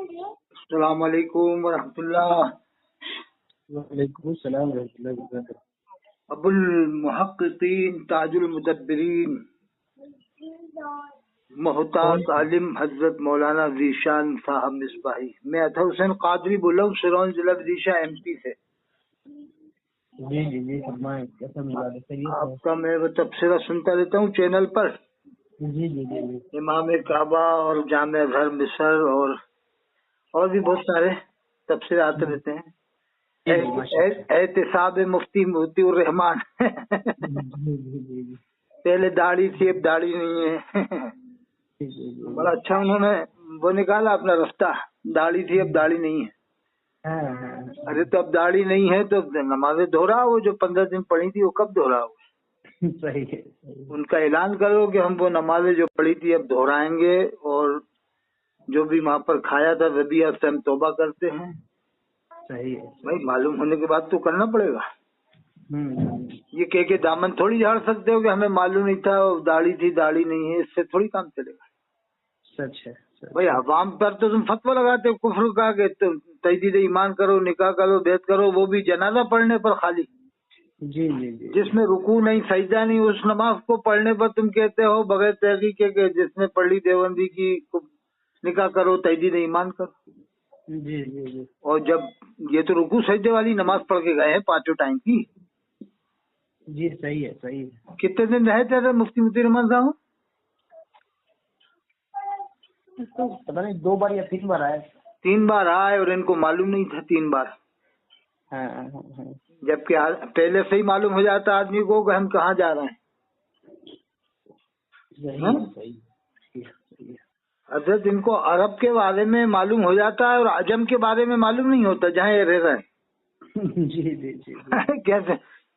السلام علیکم ورحمۃ اللہ۔ وعلیکم السلام ورحمۃ اللہ وبرکاتہ۔ ابو المحققین تاج المدبرین محتاط عالم حضرت مولانا ذیشان صاحب مصباحی، میں اطہر حسین قادری بول رہا ہوں، سرون ضلع ودیشہ ایم پی سے۔ جی جی جی فرمائیں، کیسا مزاج ہے؟ آپ کا میں وہ تبصرہ سنتا رہتا ہوں چینل پر، جی جی جی جی امام کعبہ اور جامع ازہر مصر اور بھی بہت سارے تبصرے آتے رہتے ہیں۔ احتساب مفتی موتی الرحمان پہلے داڑھی تھی اب داڑھی نہیں ہے، بڑا اچھا انہوں نے وہ نکالا اپنا رستہ، داڑھی تھی اب داڑھی نہیں ہے۔ ارے تو اب داڑھی نہیں ہے تو نمازیں دہرا، وہ جو 15 دن پڑھی تھی وہ کب دہرا؟ صحیح ہے۔ ان کا اعلان کرو کہ ہم وہ نمازیں جو پڑھی تھی اب دہرائیں گے، اور جو بھی وہاں پر کھایا تھا ذبیحہ سے ہم توبہ کرتے ہیں۔ صحیح ہے بھائی معلوم ہونے کے بعد تو کرنا پڑے گا، یہ کہہ کے دامن تھوڑی جھاڑ سکتے ہو کہ ہمیں معلوم نہیں تھا داڑھی تھی داڑھی نہیں ہے، اس سے تھوڑی کام چلے گا۔ سچ ہے بھائی عوام پر تو تم فتویٰ لگاتے ہو کفر کا کہ تجدید ایمان کرو، نکاح کرو، بیعت کرو، وہ بھی جنازہ پڑھنے پر خالی، جی جی جی جس میں رکوع نہیں سجدہ نہیں، اس نماز کو پڑھنے پر تم کہتے ہو بغیر تحقیق کے کہ جس نے پڑھ لی دیوبندی کی نکاح کرو، تجدید ایمان کرو۔ جی جی جی اور جب یہ تو رکوع سجدے والی نماز پڑھ کے گئے ہیں پانچوں ٹائم کی۔ جی صحیح ہے صحیح ہے۔ کتنے دن رہے تھے مفتی موتی الرحمان صاحب؟ تو پتہ نہیں 2 بار یا 3 بار آئے۔ 3 بار آئے اور ان کو معلوم نہیں تھا 3 بار، جبکہ پہلے سے ہی معلوم ہو جاتا آدمی کو کہ ہم کہاں جا رہے ہیں۔ حضرت ان کو عرب کے بارے میں معلوم ہو جاتا ہے اور عجم کے بارے میں معلوم نہیں ہوتا جہاں یہ رہ رہے ہیں۔ جی جی جی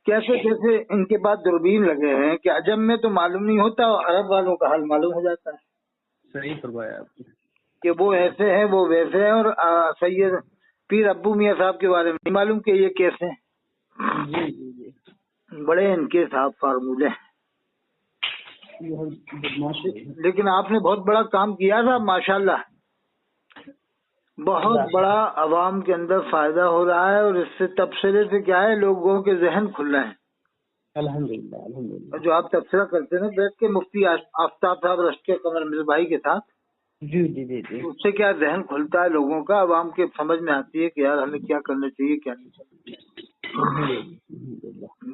کیسے ان کے پاس دوربین لگے ہیں کہ عجم میں تو معلوم نہیں ہوتا اور عرب والوں کا حال معلوم ہو جاتا ہے۔ صحیح فرمایا آپ نے کہ وہ ایسے ہیں وہ ویسے ہیں، اور سید پیر ابو میاں صاحب کے بارے میں نہیں معلوم کہ یہ کیسے ہیں۔ جی جی جی بڑے ان کے صاحب فارمولے ہیں۔ لیکن آپ نے بہت بڑا کام کیا تھا ماشاءاللہ، بہت بڑا عوام کے اندر فائدہ ہو رہا ہے، اور اس سے تبصرے سے کیا ہے لوگوں کے ذہن کھل رہے ہیں۔ الحمدللہ الحمدللہ۔ جو آپ تبصرہ کرتے ہیں نا بیٹھ کے مفتی آفتاب صاحب رشک کے قمر مصباحی کے ساتھ، جی جی جی جی اس سے کیا ذہن کھلتا ہے لوگوں کا، عوام کے سمجھ میں آتی ہے کہ یار ہمیں کیا کرنا چاہیے کیا نہیں چاہیے۔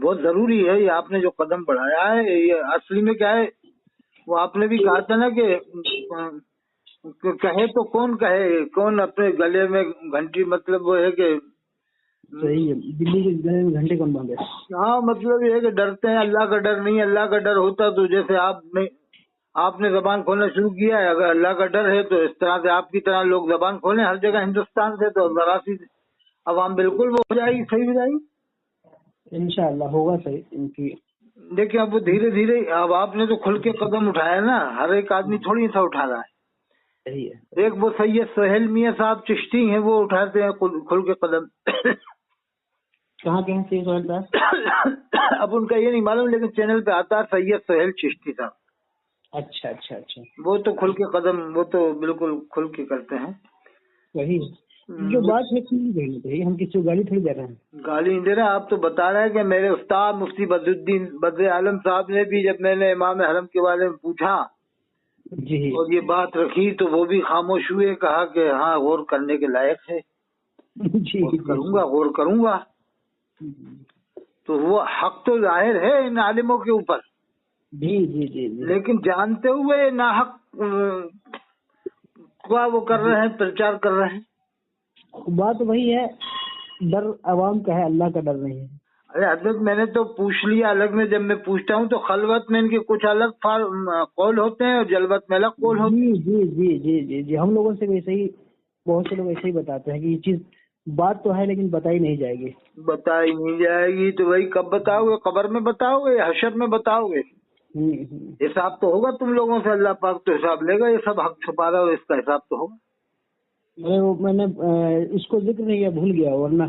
بہت ضروری ہے یہ آپ نے جو قدم بڑھایا ہے، یہ اصلی میں کیا ہے، وہ آپ نے بھی کہا تھا نا کہ کہے تو کون کہے، کون اپنے گلے میں گھنٹی، مطلب وہ ہے کہ صحیح ہے، دلی کے گلے میں گھنٹے کون باندھے۔ ہاں مطلب یہ ہے کہ ڈرتے ہیں، اللہ کا ڈر نہیں، اللہ کا ڈر ہوتا تو جیسے آپ نے زبان کھولنا شروع کیا ہے، اگر اللہ کا ڈر ہے تو اس طرح سے آپ کی طرح لوگ زبان کھولیں ہر جگہ ہندوستان سے، تو ذرا سی عوام بالکل وہ ہو جائے گی، صحیح ہو جائے گی انشاءاللہ ہوگا صحیح ان کی۔ دیکھیں اب وہ دھیرے دھیرے، اب آپ نے تو کھل کے قدم اٹھایا نا، ہر ایک آدمی تھوڑی سا اٹھا رہا ہے۔ صحیح ہے۔ ایک وہ سید سہیل میاں صاحب چشتی ہیں، وہ اٹھاتے ہیں کھل کے قدم۔ کہاں کے ہیں سید سہیل صاحب؟ اب ان کا یہ نہیں معلوم، لیکن چینل پہ آتا ہے سید سہیل چشتی صاحب۔ اچھا اچھا اچھا، وہ تو کھل کے قدم، وہ تو بالکل کھل کے کرتے ہیں۔ وہی جو بات ہے کہنی چاہیے، ہم کسی کو گالی تھوڑی دے رہے ہیں۔ گالی نہیں دے رہے، آپ تو بتا رہے ہیں کہ میرے استاد مفتی بدرالدین بدر عالم صاحب نے بھی جب میں نے امام حرم کے بارے میں پوچھا جی اور یہ بات رکھی تو وہ بھی خاموش ہوئے، کہا کہ ہاں غور کرنے کے لائق ہے، جی غور کروں گا۔ تو وہ حق تو ظاہر ہے ان عالموں کے اوپر، جی جی جی جی، لیکن جانتے ہوئے ناحق وہ کر رہے ہیں، پرچار کر رہے ہیں۔ بات وہی ہے، ڈر عوام کا ہے، اللہ کا ڈر نہیں ہے۔ ارے حضرت میں نے تو پوچھ لیا الگ میں، جب میں پوچھتا ہوں تو خلوت میں ان کے کچھ الگ قول ہوتے ہیں اور جلوت میں الگ قول ہوتے ہیں۔ جی جی جی جی جی، ہم لوگوں سے ویسے ہی، بہت سے لوگ ایسے ہی بتاتے ہیں کہ یہ چیز بات تو ہے لیکن بتائی نہیں جائے گی۔ بتائی نہیں جائے گی تو وہی کب بتاؤ گے؟ قبر میں بتاؤ گے یا حشر میں بتاؤ گے؟ حساب تو ہوگا تم لوگوں سے، اللہ پاک تو حساب لے گا، یہ سب حق چھپا رہا ہو اس کا حساب تو ہوگا۔ میں نے اس کو ذکر نہیں کیا، بھول گیا، ورنہ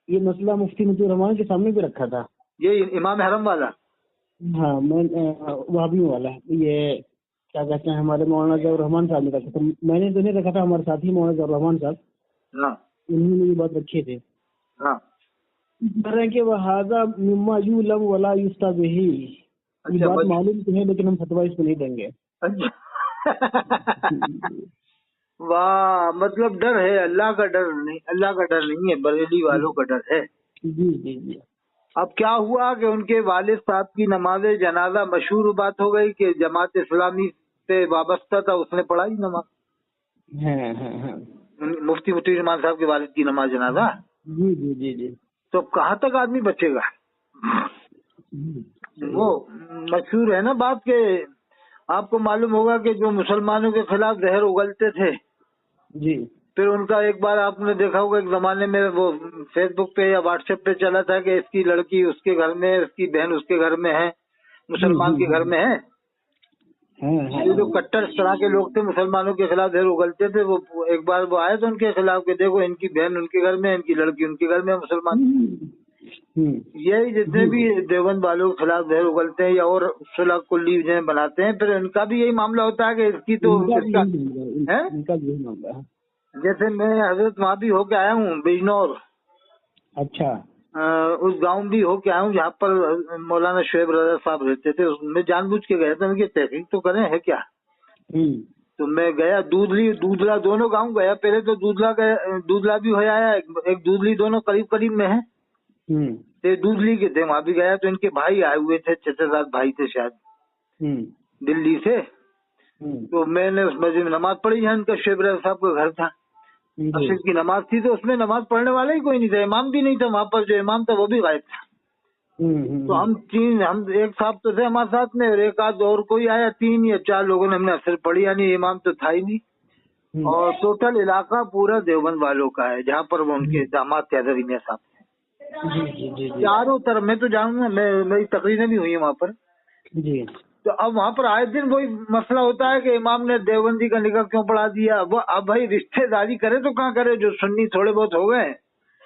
یہ مسئلہ مفتی موتی الرحمان کے سامنے بھی رکھا تھا۔ یہ امام حرم والا؟ ہاں، میں وہابیوں والا، یہ क्या कहते हैं हमारे मौलाना ज़फर रहमान साहब ने रखा था। मैंने तो नहीं रखा था, हमारे साथी मौलाना ज़फर रहमान साहब, हाँ उन्होंने ये बात रखे थे। हाँ। कह रहे हैं कि वह हाजा मिम्मा युलम वला युफ्ता बिही, ये अच्छा, बात मालूम तो है लेकिन हम फतवा इसको नहीं देंगे। वाह, मतलब डर है, अल्लाह का डर नहीं, अल्लाह का डर नहीं है, बरेली वालों का डर है। जी जी जी। अब क्या हुआ कि उनके वालिद साहब की नमाज जनाजा मशहूर बात हो गई कि जमात इस्लामी से वाबस्ता था, उसने पढ़ाई नमाज। हाँ। मुफ्ती रहमान साहब के वालिद की नमाज जनाजा। जी जी जी जी। तो कहाँ तक आदमी बचेगा? वो मशहूर है ना बात के, आपको मालूम होगा कि जो मुसलमानों के खिलाफ जहर उगलते थे, जी, फिर उनका एक बार आपने देखा होगा एक जमाने में वो फेसबुक पे या व्हाट्सएप पे चला था कि इसकी लड़की उसके घर में है, इसकी बहन उसके घर में है, मुसलमान के घर में है। ये जो कट्टर इस तरह के लोग थे मुसलमानों के खिलाफ जहर उगलते थे, वो एक बार वो आए थे उनके खिलाफ कि देखो इनकी बहन उनके घर में है, इनकी लड़की उनके घर में है, मुसलमान। यही जितने भी देवबंद वालों के खिलाफ जहर उगलते हैं या और सुलह कुल्ली जो बनाते हैं, फिर इनका भी यही मामला होता है कि इसकी तो इसका है। जैसे मैं हजरत वहाँ भी होके आया हूँ बिजनौर। अच्छा। उस गांव भी होके आया हूँ जहाँ पर मौलाना शुएब रजा साहब रहते थे। उसमें जानबूझ के गया था, उनकी तहकीक तो करें है क्या। तो मैं गया दूधला दोनों गांव गया। पहले तो दूधला भी हो आया, एक दूधली, दोनों करीब करीब में है। तो दूधली के थे, वहाँ भी गया तो इनके भाई आए हुए थे, 6-7 भाई थे शायद दिल्ली से। तो मैंने उस मस्जिद में नमाज पढ़ी है, इनका शुएब रजा साहब का घर था, असर की नमाज थी। तो उसमें नमाज पढ़ने वाला ही कोई नहीं था, इमाम भी नहीं था वहाँ पर, जो इमाम था वो भी गायब था। तो हम एक साहब तो थे हमारे साथ में और एक आध और कोई आया, 3 या 4 लोगों ने हमने असर पढ़ी, यानी इमाम तो था ही नहीं। और टोटल इलाका पूरा देवबंद वालों का है, जहाँ पर वो उनके दामाद थे अजहरी मियां साहब थे। चारों तरफ मैं तो जानूंगा, मेरी तकरीरें भी हुई है वहाँ पर जी। तो अब वहाँ पर आए दिन वही मसला होता है कि इमाम ने देवबंदी का निकाह क्यों पढ़ा दिया। वो अब भाई रिश्तेदारी करे तो कहाँ करे, जो सुन्नी थोड़े बहुत हो गए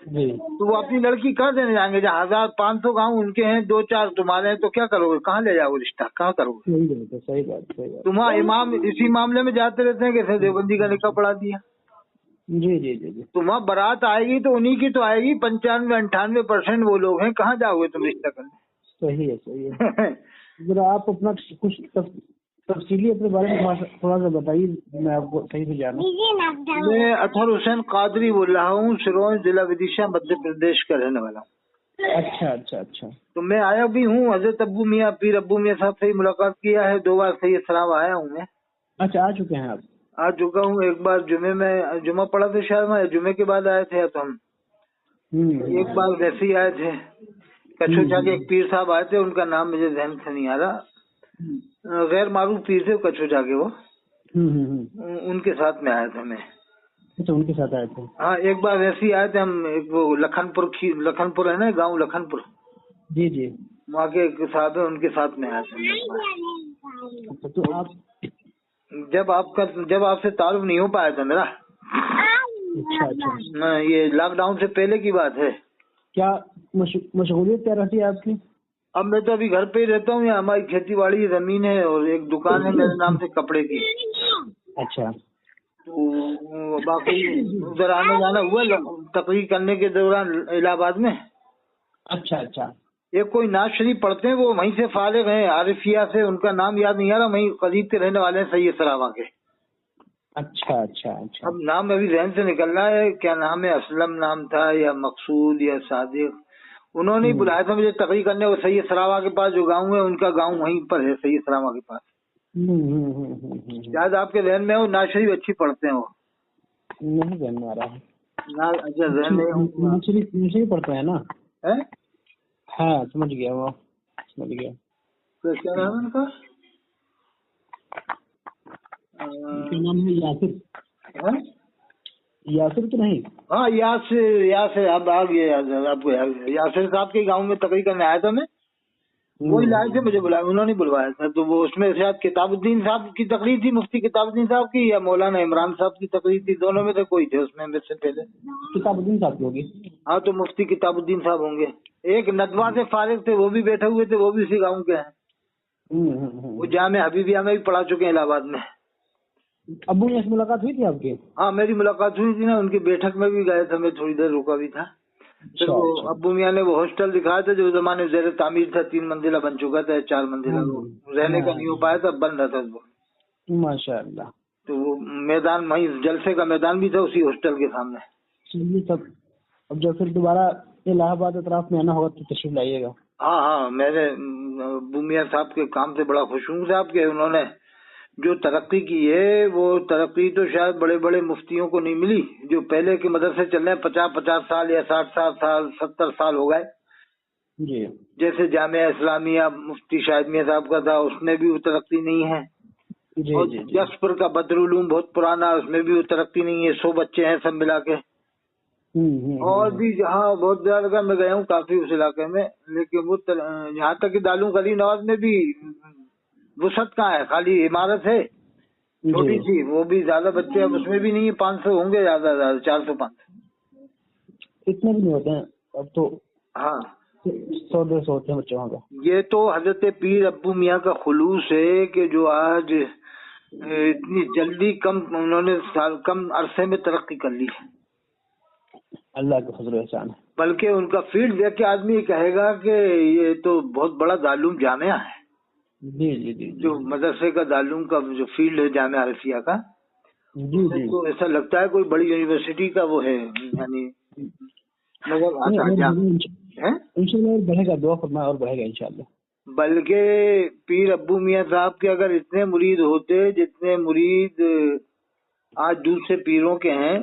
तो वो अपनी लड़की कहाँ देने जाएंगे, जहाँ 1500 गाँव उनके हैं, 2-4 तुम्हारे हैं, तो क्या करोगे, कहाँ ले जाओगे रिश्ता, कहाँ करोगे। सही बात। तुम्हारा इमाम इसी मामले में जाते रहते हैं कि देवबंदी का निकाह पढ़ा दिया। जी। तुम्हारा बारात आएगी तो उन्हीं की तो आएगी, 95-98% वो लोग हैं, कहाँ जाओगे तुम रिश्ता करने। सही है। जरा आप अपना कुछ तफसीली अपने बारे में थोड़ा सा बताइए, मैं आपको सही से जानूं। मैं अतहर हुसैन कादरी बोल रहा हूँ, सिरोंज जिला विदिशा मध्य प्रदेश का रहने वाला हूँ। अच्छा। तो मैं आया भी हूँ, हजरत अब्बू मियाँ पीर अब्बू मियाँ साहब से मुलाकात किया है, 2 बार सही सलाम आया हूँ मैं। अच्छा, आ चुके हैं आप? आ चुका हूँ, एक बार जुमे में जुमा पढ़ा था शायद, मैं जुमे के बाद आए थे तो हम। एक बार वैसे ही आए थे, कछोचा के एक पीर साहब आए थे, उनका नाम मुझे ध्यान से नहीं आ रहा, गैर मारूफ पीर थे कछोचा के वो। उनके साथ में आया था मैं। अच्छा, उनके साथ आए थे। हाँ, एक बार वैसे ही आए थे हम, एक वो लखनपुर है ना गांव लखनपुर, जी वहाँ के एक साहब है, उनके साथ में आया था। तो आप जब आपसे तारुफ नहीं हो पाया था मेरा। अच्छा। ये लॉकडाउन से पहले की बात है। क्या मशगूलियत क्या रहती है आपकी? अब मैं तो अभी घर पे ही रहता हूँ, यहाँ हमारी खेती बाड़ी जमीन है और एक दुकान है मेरे नाम से कपड़े की। अच्छा। तो बाकी उधर आने जाना हुआ तकरीर करने के दौरान इलाहाबाद में। अच्छा। एक कोई नाज शरीफ पढ़ते हैं, वो वहीं से फारिग हैं, आरिफिया से, उनका नाम याद नहीं आ रहा, वहीं करीब के रहने वाले हैं, सैयद सरावा के। अच्छा। अब नाम अभी जहन से निकल रहा है, क्या नाम है, असलम नाम था या मकसूद या सादिक। उन्होंने ही बुलाया था मुझे तकरीर करने, वो सैयद सरावा के पास जो गांव है, उनका गांव वहीं पर है, सैयद सरावा के पास। शायद आपके जहन में हो, नाज शरीफ अच्छी पढ़ते हैं वो। नहीं जहन में आ रहा है ना। अच्छा, जहन में पढ़ते हैं ना है? हाँ, समझ गया। तो क्या नाम है उनका? नाम है यासिर। यासिर तो नहीं? हाँ, यासिर अब आ गया याद, आपको यासिर साहब के गांव में तकरीर करने आया था मैं, वही लाए थे मुझे, बुलाया उन्होंने बुलवाया था। तो वो उसमें शायद किताबुद्दीन साहब की तकरीर थी, मुफ्ती किताबुद्दीन साहब की, या मौलाना इमरान साहब की तकरीर थी, दोनों में से कोई थे उसमें मेरे से पहले। किताबुद्दीन साहब होगी। हाँ, तो मुफ्ती किताबुद्दीन साहब होंगे। एक नदवा से फारिग थे, वो भी बैठे हुए थे, वो भी उसी गाँव के हैं। वो जामिया हबीबिया में भी पढ़ा चुके हैं इलाहाबाद में। अब्बू मियां से मुलाकात हुई थी आपकी? हाँ मेरी मुलाकात हुई थी ना, उनकी बैठक में भी गए थे, मैं थोड़ी देर रुका भी था। फिर वो अब्बू मियां ने वो हॉस्टल दिखाया था जो जमाने में ज़ेर तामीर था, 3 मंजिला बन चुका था, 4 मंजिला, वो रहने का नहीं हो पाया था, बन रहा था वो। माशाअल्लाह। तो वो मैदान वहीं जलसे का मैदान भी था उसी हॉस्टल के सामने। चलिए तब अब जब फिर दोबारा इलाहाबाद अतराफ में आना होगा तो तशरीफ लाइएगा। हाँ हाँ, मैंने अब्बू मियां साहब के काम से बड़ा खुश हूँ साहब के, उन्होंने जो तरक्की की है वो तरक्की तो शायद बड़े बड़े मुफ्तियों को नहीं मिली। जो पहले के मदरसे चल रहे हैं 50-50 साल या 60-60 साल 70 साल हो गए जी जैसे जामिया इस्लामिया मुफ्ती शाहिद मियां साहब का था, उसमें भी वो तरक्की नहीं है। जी और जी जी। जसपुर का बदरुलूम बहुत पुराना, उसमें भी वो तरक्की नहीं है, 100 बच्चे हैं सब मिला के। और भी जहाँ बहुत जगह मैं गया हूँ काफी उस इलाके में, लेकिन वो यहाँ तक कि दालू गली नवाज में भी वसत कहाँ है, खाली इमारत है छोटी सी, वो भी ज्यादा बच्चे अब उसमें भी नहीं है, 500 होंगे ज्यादा 400-500 इतने भी नहीं होते हैं अब तो। हाँ 100-150 होते हैं बच्चों का। ये तो हजरत पीर अब्बू मियां का खुलूस है कि जो आज इतनी जल्दी उन्होंने कम अरसे में तरक्की कर ली है, अल्लाह का फजल एहसान है। बल्कि उनका फील्ड देख के आदमी कहेगा कि ये तो बहुत बड़ा दारुल जामिया है। जी जी जी। जो मदरसे का दारुल का जो फील्ड है जामिया अरफिया का, जी जी, तो ऐसा लगता है कोई बड़ी यूनिवर्सिटी का वो है, यानी इंशाल्लाह बढ़ेगा, दुआ फरमाए और बढ़ेगा इंशाल्लाह। बल्कि पीर अब्बू मियां साहब के अगर इतने मुरीद होते जितने मुरीद आज दूसरे पीरों के हैं,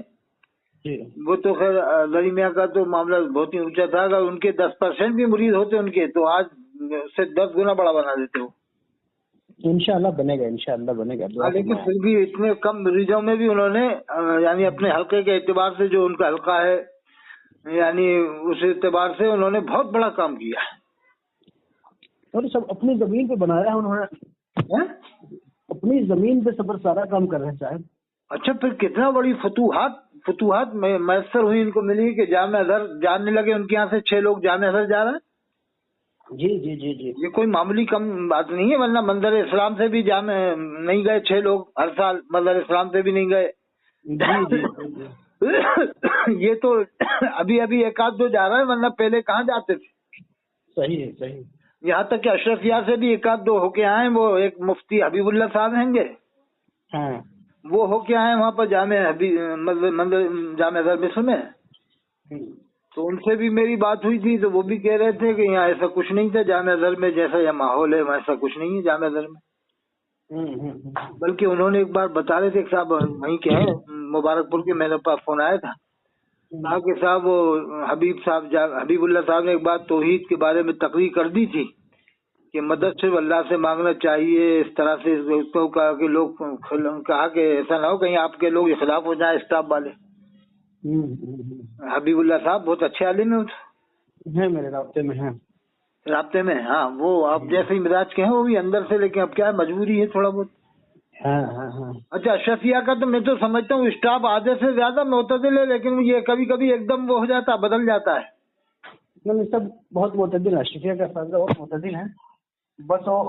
वो तो खैर गनी मियां का तो मामला बहुत ही ऊंचा था, अगर उनके 10% भी मुरीद होते उनके तो आज से 10 गुना बड़ा बना देते हो। इंशाल्लाह बनेगा, इंशाल्लाह बनेगा। लेकिन फिर भी इतने कम मरीजों में भी उन्होंने यानी अपने हल्के के एतबार से, जो उनका हल्का है यानी उस एतबार से उन्होंने बहुत बड़ा काम किया है। और सब अपनी जमीन पे बनाया है उन्होंने, अपनी जमीन पे सबर सारा काम कर रहे हैं साहब। अच्छा, फिर कितना बड़ी फतूहात मैसर हुई इनको मिली कि जामिया अज़हर जानने लगे, उनके यहाँ से 6 लोग जामिया अज़हर जा रहे हैं। जी जी जी जी, ये कोई मामूली कम बात नहीं है, वरना मंदिर इस्लाम से भी जामिया नहीं गए 6 लोग हर साल, मंदिर इस्लाम से भी नहीं गए। जी जी, जी। ये तो अभी अभी 1-2 जा रहा है, वरना पहले कहाँ जाते थे। सही है, सही है। यहाँ तक कि अशरफिया से भी 1-2 होके आए, वो एक मुफ्ती हबीबुल्लाह साहब हैंगे, हाँ वो होके आए वहाँ पर जामिया जामिया अज़हर मिस्र में, तो उनसे भी मेरी बात हुई थी, तो वो भी कह रहे थे कि यहाँ ऐसा कुछ नहीं था जामिया अज़हर में, जैसा यह माहौल है वैसा कुछ नहीं है जामिया अज़हर में। बल्कि उन्होंने एक बार बता रहे थे, साहब वहीं के हैं मुबारकपुर के, मेरे पास फोन आया था, कहा कि साहब वो हबीबुल्लाह साहब ने एक बात तौहीद के बारे में तकरीर कर दी थी कि मदद सिर्फ अल्लाह से मांगना चाहिए, इस तरह से उसको कहा कि लोग कहा कि ऐसा ना हो कहीं आपके लोग खिलाफ हो जाए स्टाफ वाले। हबीबुल्लाह साहब बहुत अच्छे आलिम हैं, मेरे राब्ते में हैं। हाँ, वो आप जैसे ही मिजाज के हैं वो भी अंदर से, लेकिन अब क्या है मजबूरी है थोड़ा बहुत। हाँ। अच्छा, अशरफिया का तो मैं तो समझता हूँ स्टाफ आधे से ज्यादा मुतदिल है, लेकिन ये कभी कभी एकदम वो हो जाता, बदल जाता है। नहीं, सब बहुत मुतदिल है, अशरफिया का फायदा बहुत मुतदिल है, बस वो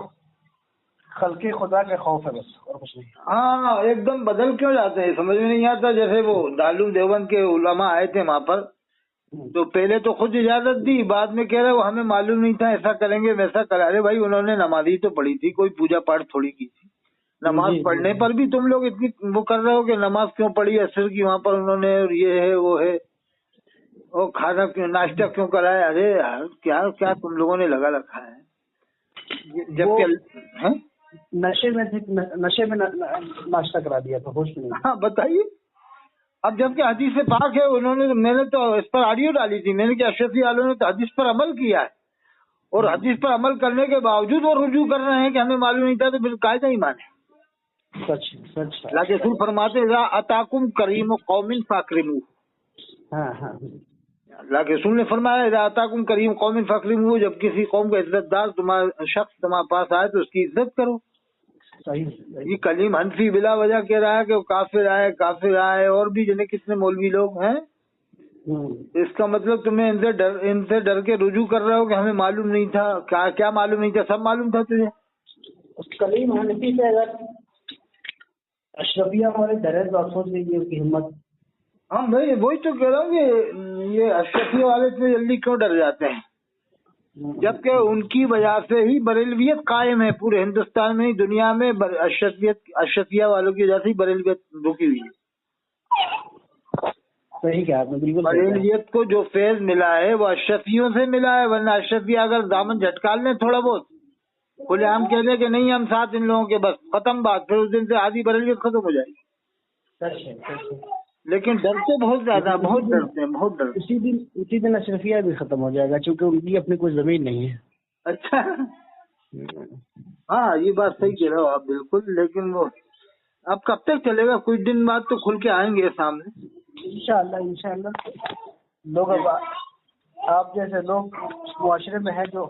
खल्के खुदा के खौफ है बस, और कुछ नहीं। हाँ, एकदम बदल क्यों जाते हैं समझ में नहीं आता। जैसे वो दारुल देवबंद के उलमा आए थे वहाँ पर, तो पहले तो खुद इजाजत दी, बाद में कह रहे वो हमें मालूम नहीं था ऐसा करेंगे वैसा करा। अरे भाई, उन्होंने नमाज़ी तो पढ़ी थी, कोई पूजा पाठ थोड़ी की थी। नमाज पढ़ने पर भी तुम लोग इतनी वो कर रहे हो कि नमाज क्यों पढ़ी असर की वहाँ पर उन्होंने, और ये है वो है, और खाना क्यों नाश्ता क्यों कराया। अरे यार, क्या क्या तुम लोगों ने लगा रखा है। जबकि नशे में नाश्ता करा दिया था, होश में। हाँ बताइए। अब जबकि हदीस से पाक है, उन्होंने, मैंने तो इस पर ऑडियो डाली थी मैंने कि अशरफी वालों ने तो हदीस पर अमल किया है, और हदीस पर अमल करने के बावजूद वो रुजू कर रहे हैं कि हमें मालूम नहीं था, तो फिर कायदा ही माने। सच अल्लाह के रसूल फरमाते हैं अताकुम करीम कौमिन फाकरिमू। हाँ, अल्लाह के रसूल ने फरमाया अताकुम करीम कौमिन फाकरिमू, जब किसी कौम का इज्जतदार तुम्हारा शख्स तुम्हारे पास आए तो उसकी इज्जत करो। ये कलीम हनफी बिला वजह कह रहा है कि वो काफिर आए, और भी जने कितने मौलवी लोग हैं। इसका मतलब तुम्हें इनसे डर के रुजू कर रहे हो कि हमें मालूम नहीं था। क्या मालूम नहीं था? सब मालूम था तुझे। اس کلیم حنفی سے اگر اشرفیہ ہمارے درج اور سوچ لیجیے ان کی ہمت. ہاں میں وہی تو کہہ رہا ہوں کہ یہ اشرفیہ والے سے جلدی کیوں ڈر جاتے ہیں، جبکہ ان کی وجہ سے ہی بریلویت قائم ہے پورے ہندوستان میں ہی، دنیا میں اشرفیہ والوں کی وجہ سے ہی بریلویت رکی ہوئی ہے. صحیح کہا آپ نے، بالکل صحیح کہا. بریلویت کو جو فیض ملا ہے وہ اشرفیوں سے ملا ہے، ورنہ اشرفیہ اگر دامن جھٹکال لیں تھوڑا بہت، کھلے عام کہہ دیں کہ نہیں ہم ساتھ ان لوگوں کے، بس ختم بات، پھر اس دن سے آدھی بریلویت ختم ہو جائے گی. سچ ہے، سچ ہے. لیکن ڈرتے بہت زیادہ، بہت ڈرتے ہیں، بہت ڈرتے ہیں. اسی دن اشرفیہ بھی ختم ہو جائے گا چونکہ ان کی اپنی کوئی زمین نہیں ہے. اچھا ہاں یہ بات صحیح کہہ رہے ہو آپ بالکل، لیکن وہ اب کب تک چلے گا؟ کچھ دن بعد تو کھل کے آئیں گے سامنے انشاءاللہ. لوگ اب آپ جیسے لوگ معاشرے میں ہیں جو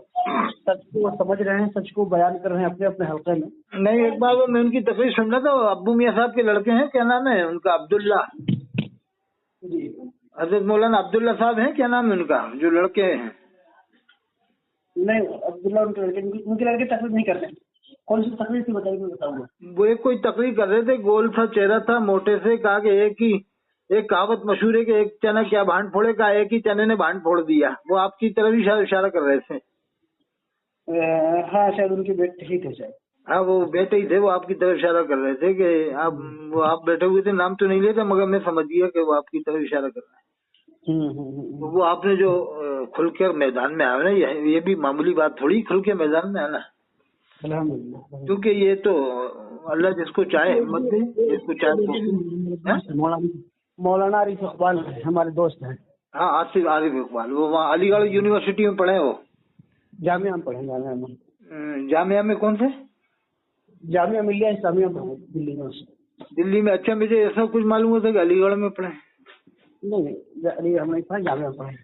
سچ کو سمجھ رہے ہیں، سچ کو بیان کر رہے ہیں اپنے اپنے حلقے میں. نہیں، ایک بار وہ میں ان کی تقریر سن رہا تھا، ابو میاں صاحب کے لڑکے ہیں، کیا نام ہے ان کا، عبداللہ، جی حضرت مولانا عبداللہ صاحب ہیں، کیا نام ہے ان کا جو لڑکے ہیں؟ نہیں، عبداللہ ان کے لڑکے تقریر نہیں کرتے. کون سی تقریر تھی بتائیے، میں بتاؤں گا. وہ ایک کوئی تقریر کر رہے تھے، گول سا چہرہ تھا، موٹے سے، کہا کہ ایک کہاوت مشہور ہے کہ ایک چنا کیا بھانڈ پھوڑے، کا ایک ہی چنے نے بھانڈ پھوڑ دیا. وہ آپ کی طرف ہی اشارہ کر رہے تھے. ہاں شاید ان کے بیٹے ہی تھے شاید. ہاں وہ بیٹے ہی تھے، وہ آپ کی طرف اشارہ کر رہے تھے کہ آپ بیٹھے ہوئے تھے، نام تو نہیں لیتے مگر میں سمجھ گیا کہ وہ آپ کی طرف اشارہ کر رہے ہیں. وہ آپ نے جو کھل کر میدان میں آیا نا، یہ بھی معمولی بات تھوڑی، کھل کے میدان میں آنا، کیونکہ یہ تو اللہ جس کو چاہے ہمت دے، جس کو چاہے. مولانا عارف اقبال ہمارے دوست ہیں. ہاں عارف اقبال، وہ وہاں علی گڑھ یونیورسٹی میں پڑھے، وہ جامعہ میں پڑھے. جامعہ میں کون سے؟ جامعہ ملیہ اسلامیہ میں دلی میں. دلی میں؟ اچھا مجھے ایسا کچھ معلوم ہوتا کہ علی گڑھ میں پڑھے. نہیں علی ہم نہیں پڑھا، جامعہ میں پڑھے.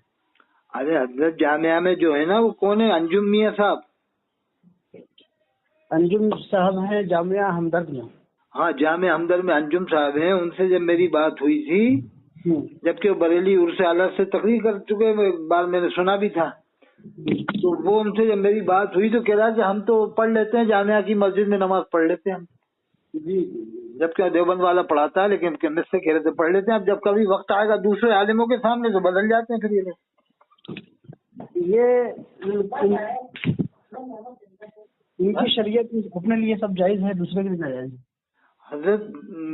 ارے حضرت جامعہ میں جو ہے نا وہ کون ہے؟ انجم میاں صاحب. انجم صاحب ہیں جامعہ ہمدرد میں. ہاں جامعہ ہمدرد میں انجم صاحب ہیں. ان سے جب میری بات ہوئی تھی، جبکہ وہ بریلی عرس اعلیٰ سے تقریر کر چکے، ایک بار میں نے سنا بھی تھا، تو وہ ان سے جب میری بات ہوئی تو کہہ رہا کہ ہم تو پڑھ لیتے ہیں جامعہ کی مسجد میں، نماز پڑھ لیتے ہیں ہم. جبکہ دیوبند والا پڑھاتا ہے، لیکن مجھ سے کہہ رہے تھے پڑھ لیتے ہیں. اب جب کبھی وقت آئے گا دوسرے عالموں کے سامنے تو بدل جاتے ہیں. پھر یہ ان کی شریعت اپنے لیے سب جائز ہے، دوسرے کے لیے ناجائز ہے. حضرت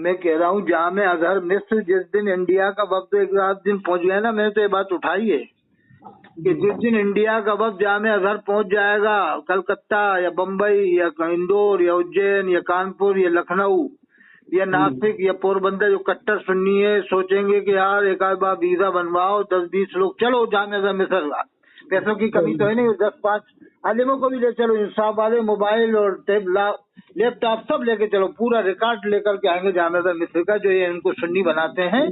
میں کہہ رہا ہوں جامع ازہر مصر جس دن انڈیا کا وفد ایک رات دن پہنچ گیا نا، میں نے تو یہ بات اٹھائی ہے کہ جس دن انڈیا کا وفد جامع ازہر پہنچ جائے گا، کلکتہ یا بمبئی یا اندور یا اجین یا کانپور یا لکھنؤ یا ناسک یا پوربندر، جو کٹر سنی ہے سوچیں گے کہ یار ایک آدھ بار ویزا بنواؤ، 10-20 لوگ چلو جامع ازہر مصر. پیسوں کی کمی تو ہے نہیں، 10-5 عالموں کو بھی لے چلو، انصاف والے، موبائل اور لیپ ٹاپ سب لے کے چلو، پورا ریکارڈ لے کر کے آئیں گے جامع ازہر مصر کا. جو یہ ان کو سنی بناتے ہیں،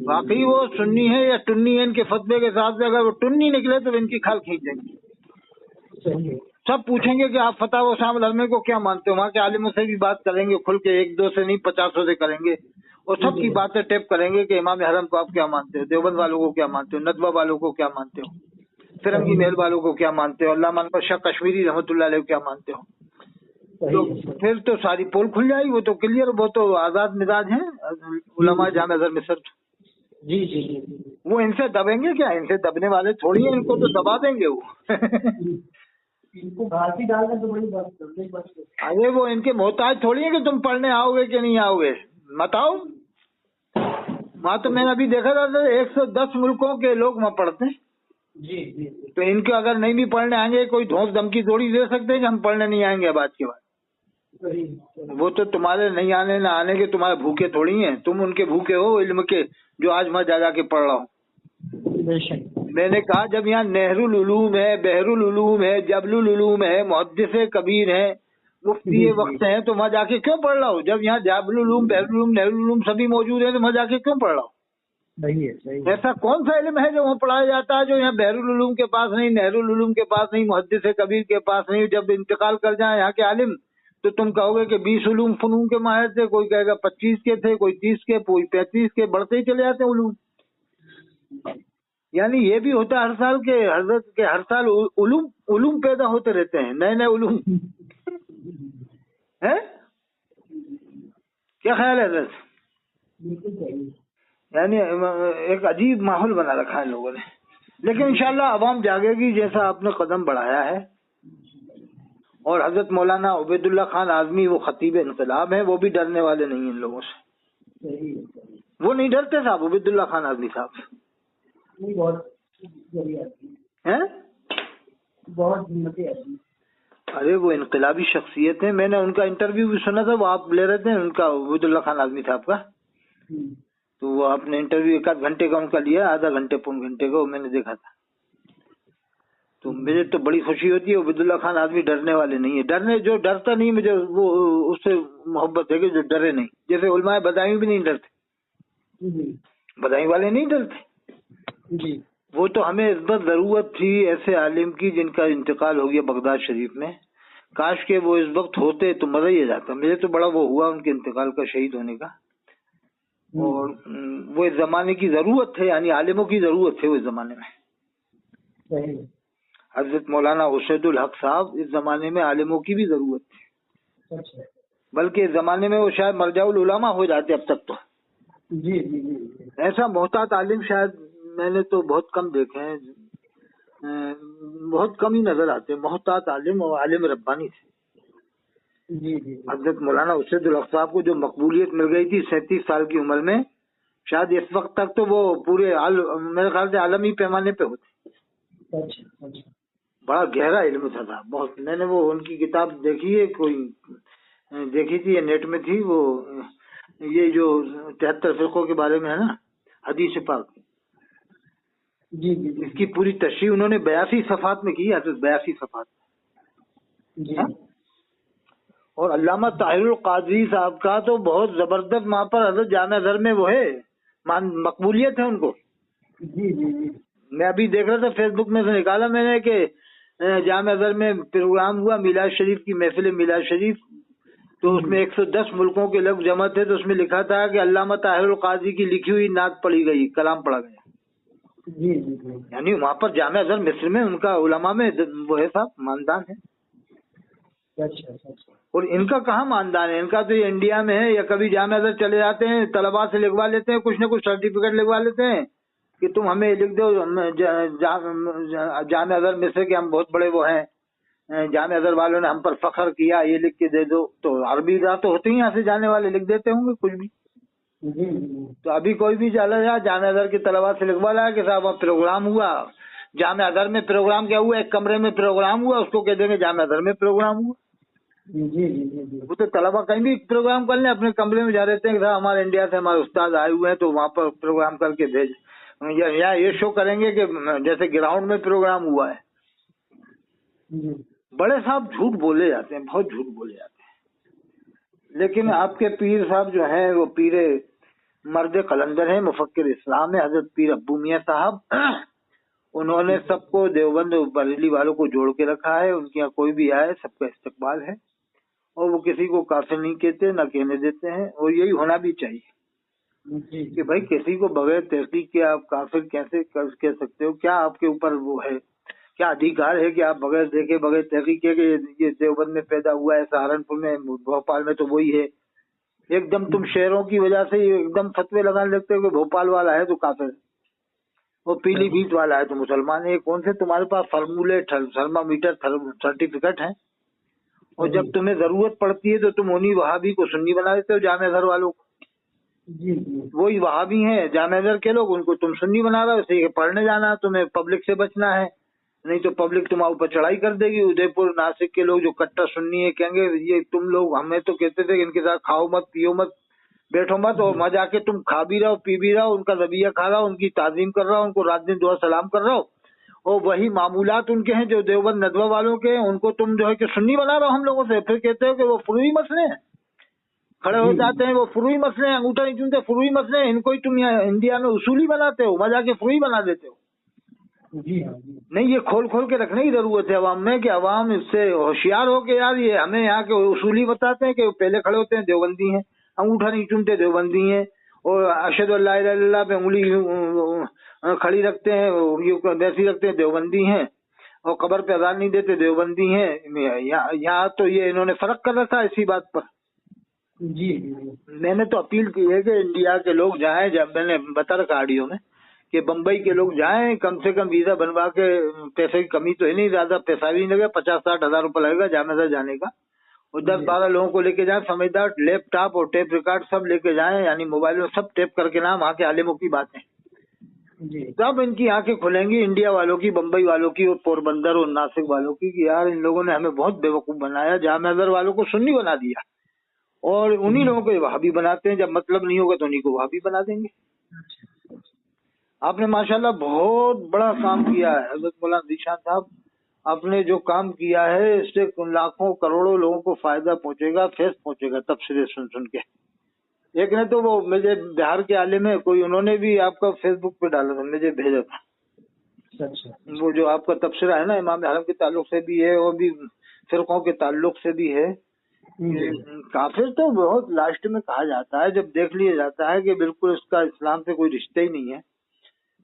واقعی وہ سنی ہے یا ٹنی ہے؟ ان کے فتوے کے حساب سے اگر وہ ٹنی نکلے تو ان کی کھال کھینچیں گے. سب پوچھیں گے کہ آپ فتح و شام الحرمین کو کیا مانتے ہو. وہاں کے عالموں سے بھی بات کریں گے کھل کے، 1-2 سے نہیں 50 سے کریں گے، اور سب کی باتیں ٹیپ کریں گے کہ امام حرم کو آپ کیا مانتے ہو، دیوبند والوں کو کیا مانتے ہو، ندوہ والوں کو کیا مانتے ہو، فرنگی محل والوں کو کیا مانتے ہو، علامہ انور شاہ کشمیری رحمۃ اللہ علیہ کو کیا مانتے ہو. تو پھر تو ساری پول کھل جائے گی. وہ تو کلیئر، وہ تو آزاد مزاج ہیں علماء جامع ازہر مصر. جی وہ ان سے دبیں گے کیا؟ ان سے دبنے والے تھوڑی ہیں، ان کو تو دبا دیں گے وہ. ان کو گھاسی ڈال کر تو بڑی بات. ارے وہ ان کے محتاج تھوڑی ہیں کہ تم پڑھنے آؤ گے کہ نہیں آؤ گے، مت آؤ. وہاں تو میں نے ابھی دیکھا تھا 110 ملکوں کے لوگ وہاں پڑھتے ہیں. جی تو ان کے اگر نہیں بھی پڑھنے آئیں گے، کوئی دھوس دھمکی تھوڑی دے سکتے ہیں کہ ہم پڑھنے نہیں آئیں گے اب آج کے بعد. وہ تو تمہارے نہیں آنے نہ آنے کے تمہارے بھوکے تھوڑی ہیں، تم ان کے بھوکے ہو علم کے، جو آج میں جا کے پڑھ رہا ہوں. میں نے کہا جب یہاں نہر العلوم ہے، بحر العلوم ہے، جبل العلوم ہے، محدث کبیر ہیں، مفتی وقت ہیں، تو وہاں جا کے کیوں پڑھ رہا ہوں؟ جب یہاں جبل العلوم، بحر العلوم، نہر العلوم سبھی موجود ہیں تو وہاں جا کے کیوں پڑھ رہا ہوں؟ ایسا کون سا علم ہے جو وہاں پڑھایا جاتا ہے جو یہاں بحر العلوم کے پاس نہیں، نہر العلوم کے پاس نہیں، محدث کبیر کے پاس نہیں؟ جب انتقال کر جائیں یہاں کے عالم تو تم کہو گے کہ 20 علوم فنون کے ماہر تھے، کوئی کہے گا 25 کے تھے، کوئی 30 کے، کوئی 35 کے، بڑھتے ہی چلے جاتے ہیں علوم. یعنی یہ بھی ہوتا ہے ہر سال کے حضرت کے، ہر سال علوم پیدا ہوتے رہتے ہیں، نئے نئے علوم. है? क्या ख्याल है हजरत? बिल्कुल सही। यानी एक अजीब माहौल बना रखा है लोगों ने, लेकिन इंशाल्लाह अवाम जागेगी जैसा आपने कदम बढ़ाया है। और हजरत मौलाना उबैदुल्ला खान आजमी वो खतीब इनकलाब है, वो भी डरने वाले नहीं इन लोगों से। सही है। वो नहीं डरते साहब, उबैदुल्ला खान आजमी साहब नहीं, बहुत बड़ी आदमी हैं, बहुत हिम्मती आदमी। अरे वो इनकलाबी शख्सियत है। मैंने उनका इंटरव्यू भी सुना था, वो आप ले रहे थे उनका, उबैदुल्ला खान आजमी साहब का। तो वो आपने इंटरव्यू 1 आध घंटे का उनका लिया, आधा घंटे पौन घंटे का, वो मैंने देखा था। तो मुझे तो बड़ी खुशी होती है। उबैदुल्ला खान आदमी डरने वाले नहीं है, डरने जो डरता नहीं मुझे वो उससे मोहब्बत है कि जो डरे नहीं। जैसे उलमाए बदायूं भी नहीं डरते, बदायूं वाले नहीं डरते जी। वो तो हमें इस बार जरूरत थी ऐसे आलिम की जिनका इंतकाल हो गया बगदाद शरीफ में। काश के वो इस वक्त होते तो मजा ही आ जाता। मुझे तो बड़ा वो हुआ उनके इंतकाल का, शहीद होने का। और वो इस जमाने की जरूरत थे, यानी आलिमों की जरूरत थे वो इस जमाने में। सही। हजरत मौलाना उशैदुल हक साहब इस जमाने में आलिमों की भी जरूरत थी। अच्छा। बल्कि इस जमाने में वो शायद मरजाउल उलमा हो जाते अब तक तो। जी जी जी। ऐसा मोहतात आलिम शायद मैंने तो बहुत कम देखे हैं, बहुत कम ही नजर आते मोहतात आलिम और आलिम रब्बानी से। जी जी। हजरत मौलाना उशैदुल हक साहब को जो मकबूलियत मिल गई थी 37 साल की उम्र में, शायद इस वक्त तक तो वो पूरे मेरे ख्याल से आलमी पैमाने पे होते। अच्छा अच्छा। बड़ा गहरा इल्म था बहुत। मैंने वो उनकी किताब देखी है, कोई देखी थी, नेट में थी वो, ये जो 73 फिरकों के बारे में है ना, हदीस पाक। जी जी। इसकी पूरी तशरीह उन्होंने 82 सफ़ात में की है, 82 सफ़ात जी। और अल्लामा ताहिरुल कादरी साहब का तो बहुत जबरदस्त वहाँ पर हजरत जामिया अज़हर में वो है, मकबूलियत है उनको। जी जी जी। मैं अभी देख रहा था फेसबुक में से निकाला मैंने कि जामिया अज़हर में प्रोग्राम हुआ मिलाद शरीफ की, महफिल मिलाद शरीफ। तो उसमें 110 मुल्कों के लोग जमा थे। तो उसमें लिखा था कि अल्लामा ताहिरुल कादरी की लिखी हुई नात पढ़ी गई, कलाम पढ़ा गया। जी जी जी। यानी वहाँ पर जामिया अज़हर मिस्र में उनका उलमा में वो है साहब, मानदान है। अच्छा अच्छा। और इनका कहाँ मानदान है, इनका तो ये इंडिया में है, या कभी जामिया अज़हर चले जाते हैं, तलबा से लिखवा लेते हैं, कुछ न कुछ सर्टिफिकेट लिखवा लेते हैं कि तुम हमें लिख दो, जामिया अज़हर मिस्र के हम बहुत बड़े वो हैं, जामिया अज़हर वालों ने हम पर फख्र किया, ये लिख के दे दो। तो अरबी तो होते ही यहाँ से जाने वाले लिख देते होंगे कुछ भी। जी। तो अभी कोई भी चला जाए जामिया अज़हर के तलबा से लिखवा लाया कि साहब वहाँ प्रोग्राम हुआ, जामिया अज़हर में प्रोग्राम क्या हुआ, एक कमरे में प्रोग्राम हुआ, उसको कह देंगे जामिया अज़हर में प्रोग्राम हुआ। जी जी जी। वो तो तलबा कहीं भी प्रोग्राम कर लें, अपने कमरे में जा रहते हैं कि साहब हमारे इंडिया से हमारे उस्ताद आए हुए हैं, तो वहाँ पर प्रोग्राम करके भेज, या ये शो करेंगे कि जैसे ग्राउंड में प्रोग्राम हुआ है। बड़े साहब झूठ बोले जाते हैं, बहुत झूठ बोले जाते हैं। लेकिन आपके पीर साहब जो हैं वो पीरे मर्द कलंदर हैं, मुफक्किर इस्लाम है, हजरत पीर अब्बू मियां साहब। उन्होंने सबको देवबंद बरेली वालों को जोड़ के रखा है। उनके यहाँ कोई भी आए सबका इस्तकबाल है, और वो किसी को काफिर नहीं कहते, ना कहने देते हैं। और यही होना भी चाहिए कि भाई किसी को बगैर तहकीक के आप काफिर कैसे कह सकते हो? क्या आपके ऊपर वो है, क्या अधिकार है कि आप बगैर देखे बगैर तहकीक के ये देवबंद में पैदा हुआ है, सहारनपुर में, भोपाल में तो वही है। एकदम तुम शहरों की वजह से एकदम फतवे लगाने लगते हो कि भोपाल वाला है तो काफिर, वो पीलीभीत वाला है तो मुसलमान है। कौन से तुम्हारे पास फार्मूले, थर्मामीटर, सर्टिफिकेट है? और जब तुम्हें जरूरत पड़ती है तो तुम उन्हीं वहाबी को सुन्नी बना देते हो, जामिया अज़हर वालों को। वही वहाबी हैं जामिया अज़हर के लोग, उनको तुम सुन्नी बना रहे हो। इसे पढ़ने जाना, तुम्हें पब्लिक से बचना है, नहीं तो पब्लिक तुम्हारे ऊपर चढ़ाई कर देगी। उदयपुर नासिक के लोग जो कट्टर सुन्नी है कहेंगे ये तुम लोग, हमें तो कहते थे कि इनके साथ खाओ मत, पियो मत, बैठो मत, और मजा के तुम खा भी रहो, पी भी रहो, उनका रबिया खा रहा हो, उनकी ताजीम कर रहा हो, उनको रात दिन दुआ सलाम कर रहा हो। और वही मामूलात उनके हैं जो देवबंद नदवा वालों के हैं, उनको तुम जो है कि सुन्नी बना रहे हो हम लोगों से। फिर कहते हो कि वो फुरूई मसले हैं, खड़े हो जाते हैं वो फुरूई मसले हैं, अंगूठा नहीं चूमते, फुरूई मसले हैं, इनको ही तुम यहाँ इंडिया में उसूली बनाते हो, मजा के फुरूई बना देते हो। नहीं, ये खोल खोल के रखने की जरूरत है अवाम में कि अवाम इससे होशियार हो के यार ये हमें यहाँ के उसूली बताते हैं कि पहले खड़े होते हैं देवबंदी हैं, अंगूठा नहीं चूमते देवबंदी हैं, और अशहदु अल्ला इलाहा इल्लल्लाह पे उंगली खड़ी रखते हैं, वैसी रखते हैं देवबंदी हैं। और कब्र पे अजान नहीं देते, देवबंदी हैं। यहाँ तो ये इन्होंने फर्क कर रखा है इसी बात पर। जी मैंने तो अपील की है कि इंडिया के लोग जाएं, जब मैंने बता रखा ऑडियो में कि बम्बई के लोग जाएं, कम से कम वीजा बनवा के, पैसे की कमी तो है नहीं, ज्यादा पैसा भी नहीं लगेगा, 50-60 हजार रुपये लगेगा जाने जाने का, और 10-12 लोगों को लेके जाए समझदार, लैपटॉप और टेप रिकॉर्ड सब लेके जाएं, यानी मोबाइल में सब टेप करके ना वहाँ के आलिमों की बातें जी तब इनकी आंखें खुलेंगी, इंडिया वालों की, बम्बई वालों की और पोरबंदर और नासिक वालों की, कि यार इन लोगों ने हमें बहुत बेवकूफ बनाया, जामे अजहर वालों को सुन्नी बना दिया और उन्हीं लोगों को वहाबी बनाते हैं, जब मतलब नहीं होगा तो उन्हीं को वहाबी बना देंगे। आपने माशाल्लाह बहुत बड़ा काम किया है हजरत मौलाना ज़ीशान साहब, आपने जो काम किया है इससे लाखों करोड़ों लोगों को फायदा पहुंचेगा, फैज़ पहुंचेगा तफसीरें सुन सुन के। एक ने तो वो मुझे बिहार के आले में कोई, उन्होंने भी आपका फेसबुक पे डाला था, मुझे भेजा था, वो जो आपका तबसरा है ना इमाम हरम के ताल्लुक से भी है और भी फिरकों के ताल्लुक से भी है। काफिर तो बहुत लास्ट में कहा जाता है, जब देख लिया जाता है कि बिल्कुल इसका इस्लाम से कोई रिश्ता ही नहीं है,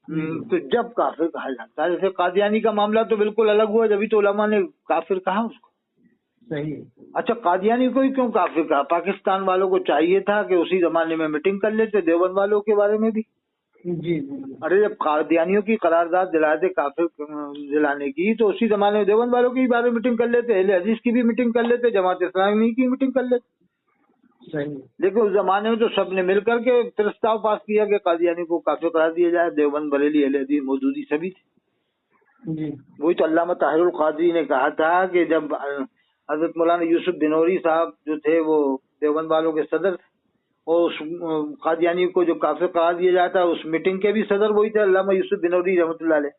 तो जब काफिर कहा जाता है। जैसे कादियानी का मामला तो बिल्कुल अलग हुआ, जब तो उलमा ने काफिर कहा उसको। सही। अच्छा, कादियानी को ही क्यों काफिर कहा? पाकिस्तान वालों को चाहिए था कि उसी जमाने में मीटिंग कर लेते देवबंद वालों के बारे में भी। जी अरे जब कादियानियों की करारदाद दिलाते काफिर दिलाने की, तो उसी जमाने में देवबंद वालों की बारे में मीटिंग कर लेते, अहले हदीस की भी मीटिंग कर लेते, जमात इस्लामी की मीटिंग कर लेते। सही। लेकिन उस जमाने में तो सबने मिल करके प्रस्ताव पास किया कि कादियानी को काफिर करार दिया जाए। देवबंद, बरेली, अहले हदीस, मौदूदी सभी थे। जी वही तो अल्लामा ताहिरुल कादरी ने कहा था कि जब हजरत मौलाना यूसुफ बिनौरी साहब जो थे वो देवबंद वालों के सदर थे, और उस कादियानी को जो काफिर करार दिया जाता है उस मीटिंग के भी सदर वही थे, अल्लामा यूसुफ बिनौरी रहमतुल्लाह अलैह।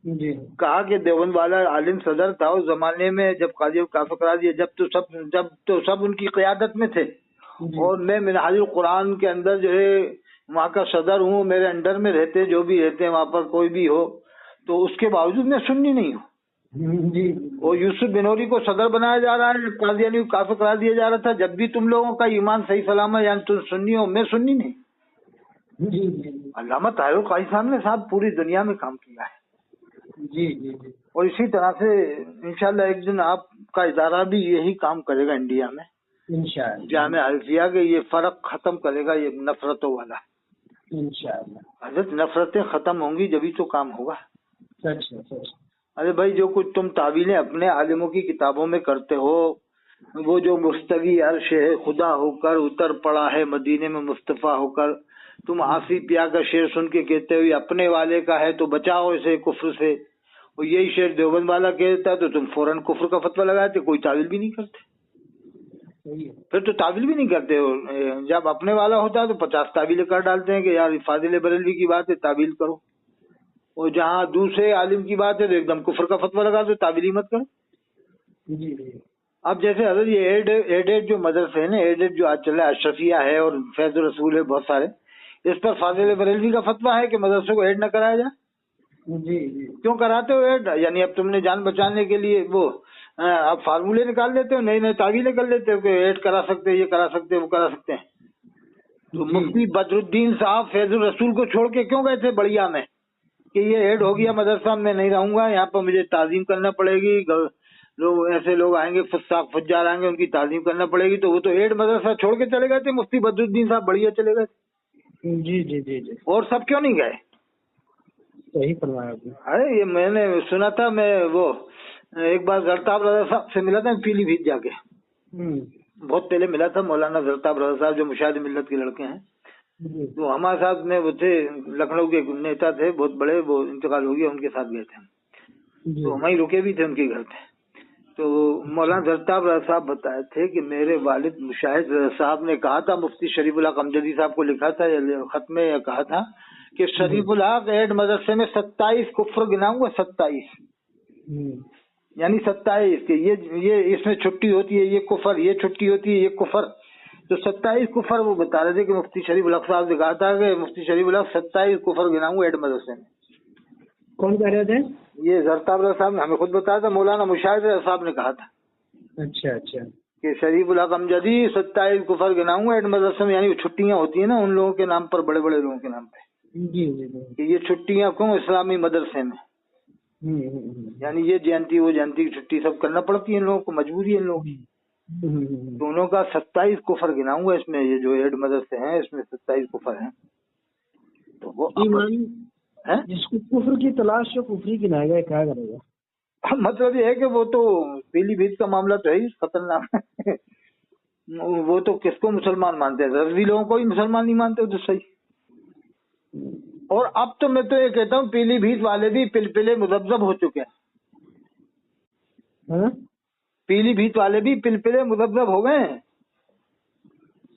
जी कहा कि देवबंद वाला आलिम सदर था उस जमाने में जब कादियानी को काफिर करार दिया, जब सब उनकी क़यादत में थे, और मैं मिनहाजुल कुरान के अंदर जो है वहाँ का सदर हूँ, मेरे अंडर में रहते जो भी रहते हैं वहाँ पर कोई भी हो, तो उसके बावजूद मैं सुन्नी नहीं हूँ। जी और यूसुफ बिनौरी को सदर बनाया जा रहा है, कादियानी को काफिर करार दिया जा रहा था, जब भी तुम लोगों का ईमान सही सलामत है, यानी तुम सुन्नी हो, मैं सुन्नी नहीं। जी अल्लामा ताहिरुल कादरी साहब ने पूरी दुनिया में काम किया है। जी जी और इसी तरह से इंशाल्लाह एक दिन आपका इदारा भी यही काम करेगा इंडिया में, इंशाअल्लाह जामिया अल्फिया के, ये फर्क खत्म करेगा, ये नफरतों वाला। इंशाअल्लाह। हजरत नफरतें खत्म होंगी जभी तो काम होगा। सच है सच। अरे भाई, जो कुछ तुम तावीलें अपने आलिमों की किताबों में करते हो, वो जो मुस्तवी अर्श है खुदा होकर उतर पड़ा है मदीने में मुस्तफा होकर, तुम आसी पिया का शेर सुन के कहते हो ये अपने वाले का है तो बचाओ इसे कुफ्र से, और यही शेर देवबंद वाला कहता तो तुम फौरन कुफ्र का फतवा लगाते, कोई तावील भी नहीं करते। फिर तो तावील भी नहीं करते हो, जब अपने वाला होता है तो 50 तावीलें कर डालते हैं कि यार फाजिल बरेलवी की बात है तावील करो, और जहाँ दूसरे आलिम की बात है तो एकदम कुफ्र का फतवा लगा दो, तावील ही मत करो। अब जैसे हजरत ये एडेड जो मदरसे है ना, एडेड जो आज चल रहा है, अशरफिया है और फैजुल रसूल है, बहुत सारे, इस पर फाजिल बरेलवी का फतवा है कि मदरसों को ऐड न कराया जाए। जी क्यों कराते हो ऐड? यानी अब तुमने जान बचाने के लिए वो अब फार्मूले निकाल लेते हो, नई नई तावीलें कर लेते हो कि ऐड करा सकते हैं, ये करा सकते हैं, वो करा सकते हैं। तो मुफ्ती बदरुद्दीन साहब फैजुल रसूल को छोड़ के क्यों गए थे बढ़िया में कि ये ऐड हो गया मदरसा, मैं नहीं रहूंगा यहाँ पर, मुझे ताजीम करना पड़ेगी, लोग ऐसे लोग आएंगे फुस्साक फुज्जार आएंगे, उनकी ताजीम करना पड़ेगी, तो वो तो ऐड मदरसा छोड़ के चले गए थे, मुफ्ती बदरुद्दीन साहब बढ़िया चले गए। जी जी जी जी। और सब क्यों नहीं गए? सही फरमाया आपने। अरे ये मैंने सुना था, मैं वो एक बार जरताब रजा साहब से मिला था पीलीभीत जाके, बहुत पहले मिला था, मौलाना जरताब रजा साहब जो मुशाहिद मिल्लत के लड़के हैं, तो हमारे साथ में वो थे, लखनऊ के नेता थे बहुत बड़े, वो इंतकाल हो गया, उनके साथ गए थे, तो वहीं रुके भी थे उनके घर पे। तो मौलाना जरताब रजा साहब बताए थे कि मेरे वालिद मुशाहिद रजा साहब ने कहा था, मुफ्ती शरीफुल हक अमजदी साहब को लिखा था या खत में, या कहा था कि शरीफुल हक ऐड मदरसे में 27 कुफ्र गिनाऊंगा, 27, यानी 27 के ये इसमें छुट्टी होती है, ये कुफर, ये छुट्टी होती है, ये कुफर, तो 27 कुफर वो बता रहे थे कि मुफ्ती शरीफुल हक साहब ने कहा था कि मुफ्ती शरीफुल हक 27 कुफर गिनाऊंगा ऐड मदरसे में। कौन कह रहे थे? ये जरताब रजा साहब ने हमें खुद बताया था, मौलाना मुशाहिद रजा साहब ने कहा था। अच्छा अच्छा। कि शरीफुल हक अमजदी 27 कुफर गिनाऊंगा ऐड मदरसे में, यानी छुट्टियां होती है ना उन लोगों के नाम पर, बड़े बड़े लोगों के नाम पे, जी जी जी। कि ये छुट्टियां क्यों इस्लामी मदरसे में। यानी ये जयंती वो जयंती की छुट्टी सब करना पड़ती है इन लोगों को, मजबूरी है इन लोगों की। दोनों का 27 कुफर गिनाऊंगा इसमें, ये जो एड मदरसे हैं इसमें 27 कुफर हैं। तो वो है जिसको कुफर की तलाश है कुफरी गिनाएगा, क्या करेगा? मतलब ये है कि वो तो पीलीभीत का मामला तो है ही खतरनाक है। वो तो किसको मुसलमान मानते हैं, रजी लोगों को ही मुसलमान नहीं मानते तो सही। और अब तो मैं तो ये कहता हूँ पीलीभीत वाले भी पिलपिले मुजब्जब हो चुके हैं। पीलीभीत वाले भी पिलपिले मुजब्जब हो गए हैं।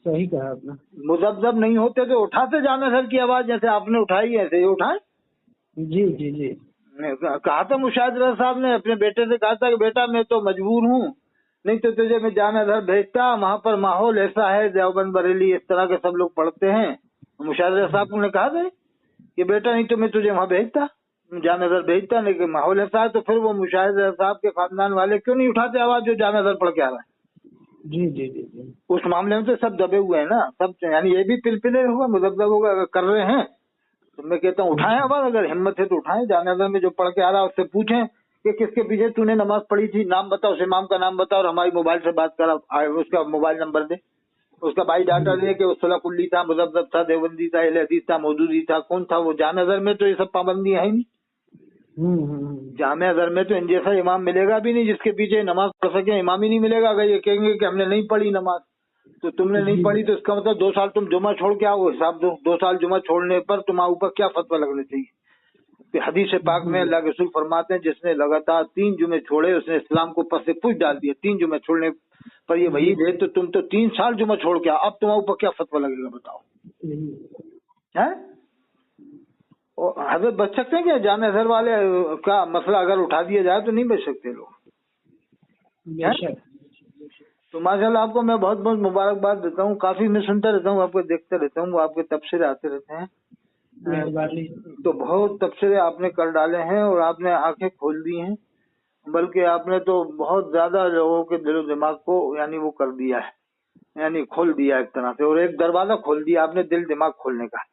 सही कहा आपने। मुजब्जब नहीं होते तो उठाते जाना सर की आवाज, जैसे आपने उठाई ऐसे ही उठाए। जी जी जी। कहा था मुशाहिद रजा साहब ने अपने बेटे से, कहा था कि बेटा मैं तो मजबूर हूँ, नहीं तो तुझे मैं जामिया अजहर भेजता, वहाँ पर माहौल ऐसा है, देवबंद बरेली इस तरह के सब लोग पढ़ते हैं। मुशाहिद रजा साहब ने कहा था कि बेटा नहीं तो मैं तुझे वहाँ भेजता, जामिया अजहर भेजता, लेकिन माहौल ऐसा है। तो फिर वो मुशाहिद रजा साहब के खानदान वाले क्यों नहीं उठाते आवाज जो जामिया अजहर पढ़ के आ रहा है? जी जी जी जी। उस मामले में तो सब दबे हुए हैं ना सब, यानी ये भी पिलपिले होगा मुजब्जब होगा, अगर कर रहे हैं तो मैं कहता हूँ उठाएं आवाज, अगर हिम्मत है तो उठाएं। जामिया अजहर में जो पढ़ के आ रहा है उससे पूछें कि किसके पीछे तूने नमाज पढ़ी थी, नाम बताओ, उस इमाम का नाम बताओ और हमारी मोबाइल से बात करा, उसका मोबाइल नंबर दे, उसका बायोडाटा दे कि वो सला कुल्ली था, मुजब्जब था, देवबंदी था, अहले हदीस था, मौदूदी था, कौन था वो। जामिया अजहर में तो ये सब पाबंदियां है नहीं। जामिया अजहर में तो इन जैसा इमाम मिलेगा भी नहीं जिसके पीछे नमाज पढ़ सके, इमाम ही नहीं मिलेगा। अगर ये कहेंगे कि हमने नहीं पढ़ी नमाज, तो तुमने नहीं पढ़ी तो इसका मतलब 2 साल तुम जुमा छोड़ के आओ, हिसाब दो 2 साल जुमा छोड़ने पर तुम्हारे ऊपर क्या फतवा लगना चाहिए। हदीस पाक में अल्लाह के रसूल फरमाते हैं जिसने लगातार 3 जुमे छोड़े उसने इस्लाम को ऊपर से पूछ डाल दिया। 3 जुमे छोड़ने पर ये वही है, तो तुम तो 3 साल जुमा छोड़ के आओ, अब तुम्हारे ऊपर क्या फतवा लगेगा बताओ है? और हजरत बच सकते हैं क्या? जामिया अजहर वाले का मसला अगर उठा दिया जाए तो नहीं बच सकते लोग। तो माशाल्लाह आपको मैं बहुत बहुत मुबारकबाद देता हूँ। काफी मैं सुनता रहता हूँ, आपको देखता रहता हूँ, आपके तबसरे आते रहते हैं। तो बहुत तबसरे आपने कर डाले हैं और आपने आंखें खोल दी हैं, बल्कि आपने तो बहुत ज्यादा लोगों के दिलो दिमाग को यानी वो कर दिया है, यानी खोल दिया एक तरह से, और एक दरवाजा खोल दिया आपने दिल दिमाग खोलने का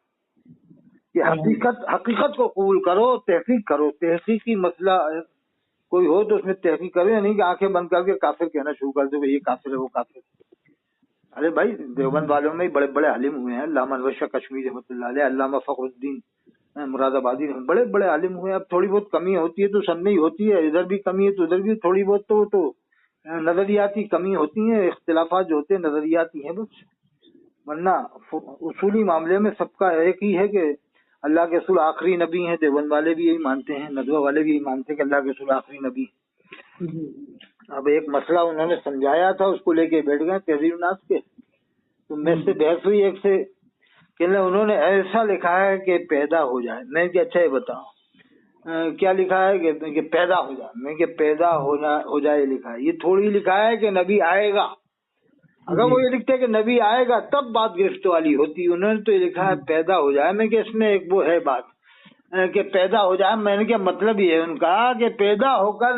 कि हकीकत को कबूल करो, तहकीक करो। तहकीकी मसला कोई हो तो उसमें तहकीक करो, नहीं कि आंखें बंद करके काफिर कहना शुरू कर दो ये काफिर है वो काफिर। अरे भाई देवबंद वालों में बड़े बड़े आलिम हुए हैं, अल्लामा अनवर कश्मीरी रहमतुल्लाह अलैह, अल्लामा फखरुद्दीन मुरादाबादी, बड़े बड़े आलिम हुए। अब थोड़ी बहुत कमी होती है तो सब में ही होती है, इधर भी कमी है तो उधर भी थोड़ी बहुत तो नजरियाती कमी होती है, इख्तिलाफात जो होते हैं नजरियाती है बस। वरना उसूली मामले में सबका एक ही है कि अल्लाह के रसूल आखिरी नबी हैं। देवबंद वाले भी यही मानते हैं, नदवा वाले भी यही मानते हैं कि अल्लाह के रसूल आखिरी नबी। अब एक मसला उन्होंने समझाया था, उसको लेके बैठ गए तहजीर नास के, तो मैं से बहस हुई एक से कि उन्होंने ऐसा लिखा है कि पैदा हो जाए। मैं कि अच्छा ये बताओ क्या लिखा है कि पैदा हो जाए। मैं कि पैदा हो जाए लिखा है, ये थोड़ी लिखा है कि नबी आएगा। अगर वो ये लिखते कि नबी आएगा तब बात गिरफ्त वाली होती, उन्होंने तो ये लिखा है पैदा हो जाए। मैं कि इसमें एक वो है बात कि पैदा हो जाए, मैंने क्या मतलब ये है उनका कि पैदा होकर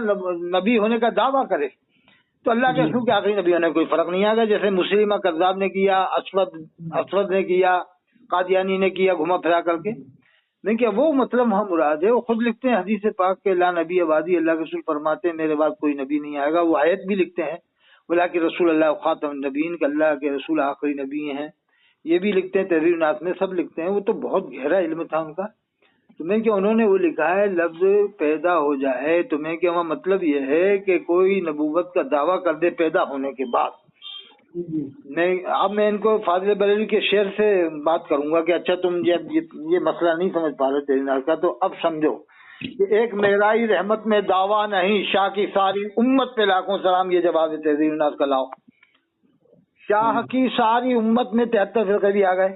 नबी होने का दावा करे तो अल्लाह के रसूल के आखिरी नबी होने कोई फर्क नहीं आएगा। जैसे मुस्लिमा कज़्ज़ाब ने किया, असवद ने किया, कादियानी ने किया घुमा फिरा करके। नहीं क्या वो मतलब वहाँ मुराद है। वो खुद लिखते हैं हदीस पाक के ला नबी आबादी, अल्लाह के रसूल फरमाते हैं मेरे बाद कोई नबी नहीं आएगा। वो आयत भी लिखते हैं बोला कि रसूल अल्लाह खातमुन नबीन, अल्लाह के रसूल आखिरी नबी हैं। ये भी लिखते हैं तहरीर नास में, सब लिखते हैं। वो तो बहुत गहरा इल्म था उनका। तुम्हें क्या उन्होंने वो लिखा है लफ्ज पैदा हो जाए, तुम्हें क्या वहाँ मतलब ये है कि कोई नबूवत का दावा कर दे पैदा होने के बाद। मैं इनको फाजिल बरेली के शेर से बात करूंगा कि अच्छा तुम ये मसला नहीं समझ पा रहे तहरीर नास का, तो अब समझो कि एक मेराई रहमत में दावा नहीं, शाह की सारी उम्मत पे लाखों सलाम, ये जवाब है तहरीर नास का। लाओ शाह की सारी उम्मत में 73 फिरके भी आ गए,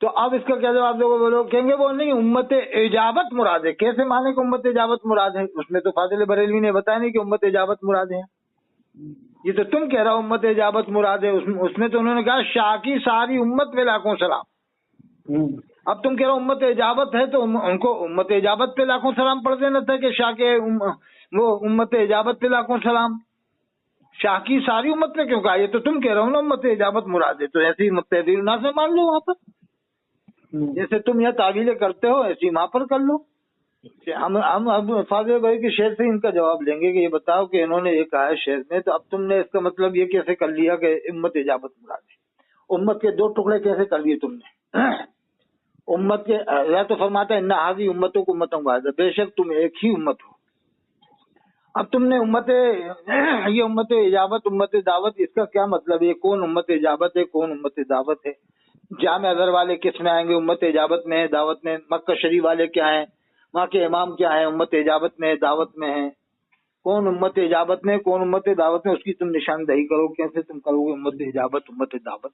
तो अब इसका क्या जवाब दोगे? बोलो कहेंगे वो नहीं, उम्मत इजाबत मुराद है। कैसे माने कि उम्मत इजाबत मुराद है? उसमें तो फाजिल बरेलवी ने बताया नहीं कि उम्मत इजाबत मुराद है। ये तो तुम कह रहा हो उम्मत इजाबत मुराद है, उसमें तो उन्होंने कहा शाह की सारी उम्मत पे लाखों सलाम। अब तुम कह रहे हो उम्मत इजाबत है, तो उनको उम्मत इजाबत पे लाखों सलाम पढ़ देना था कि शाह के वो उम्मत इजाबत पे लाखों सलाम। शाह की सारी उम्मत पे क्यों कहा? ये तो तुम कह रहे हो ना उम्मत इजाबत मुराद है, तो ऐसी तहरीर नास में मान लो वहाँ पर। जैसे तुम यहाँ तावीलें करते हो ऐसी वहाँ पर कर लो। ہم اب فاضل بھائی کے شعر سے ان کا جواب لیں گے کہ یہ بتاؤ کہ انہوں نے یہ کہا ہے شعر میں، تو اب تم نے اس کا مطلب یہ کیسے کر لیا کہ امت اجابت مراد ہے؟ امت کے دو ٹکڑے کیسے کر لیے تم نے؟ امت کے یا تو فرماتا ہے ان حاضی امتوں کو امتوں واحدہ، بے شک تم ایک ہی امت ہو۔ اب تم نے یہ امت اجابت امت دعوت، اس کا کیا مطلب ہے؟ کون امت اجابت ہے، کون امت دعوت ہے؟ جامع اظہر والے کس میں آئیں گے؟ امت اجابت میں ہے، دعوت میں؟ مکہ شریف والے کیا ہیں؟ وہاں کے امام کیا ہیں؟ امت اجابت میں ہے، دعوت میں ہیں؟ کون امت اجابت میں، کون امت دعوت میں، اس کی تم نشاندہی کرو، کیسے تم کرو گے امت اجابت امت دعوت؟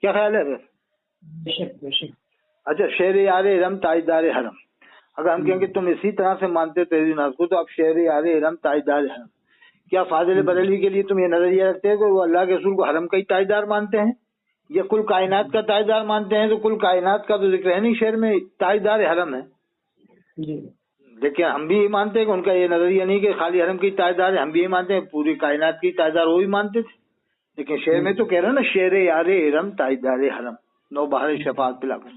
کیا خیال ہے؟ بے شک بے شک۔ اچھا، شہر یار ارم تاجدار حرم، اگر ہم کہیں کہ تم اسی طرح سے مانتے تیری ناز کو، تو اب شہر یار ارم تاجدار حرم، کیا فاضل بریلوی کے لیے تم یہ نظریہ رکھتے ہیں کہ وہ اللہ کے رسول کو حرم کا ہی تاجدار مانتے ہیں، یا کل کائنات کا تاجدار مانتے ہیں؟ تو کل کائنات کا تو ذکر ہے نہیں شہر میں، تاجدار حرم ہے۔ جی لیکن ہم بھی یہ مانتے ہیں کہ ان کا یہ نظریہ نہیں کہ خالی حرم کی تاجدار ہے، ہم بھی یہ مانتے ہیں پوری کائنات کی تاجدار وہ بھی مانتے تھے، لیکن شہر میں تو کہہ رہے ہیں نا شہر یار ارم تاجدار حرم نو بہار شفاعت پلا کر۔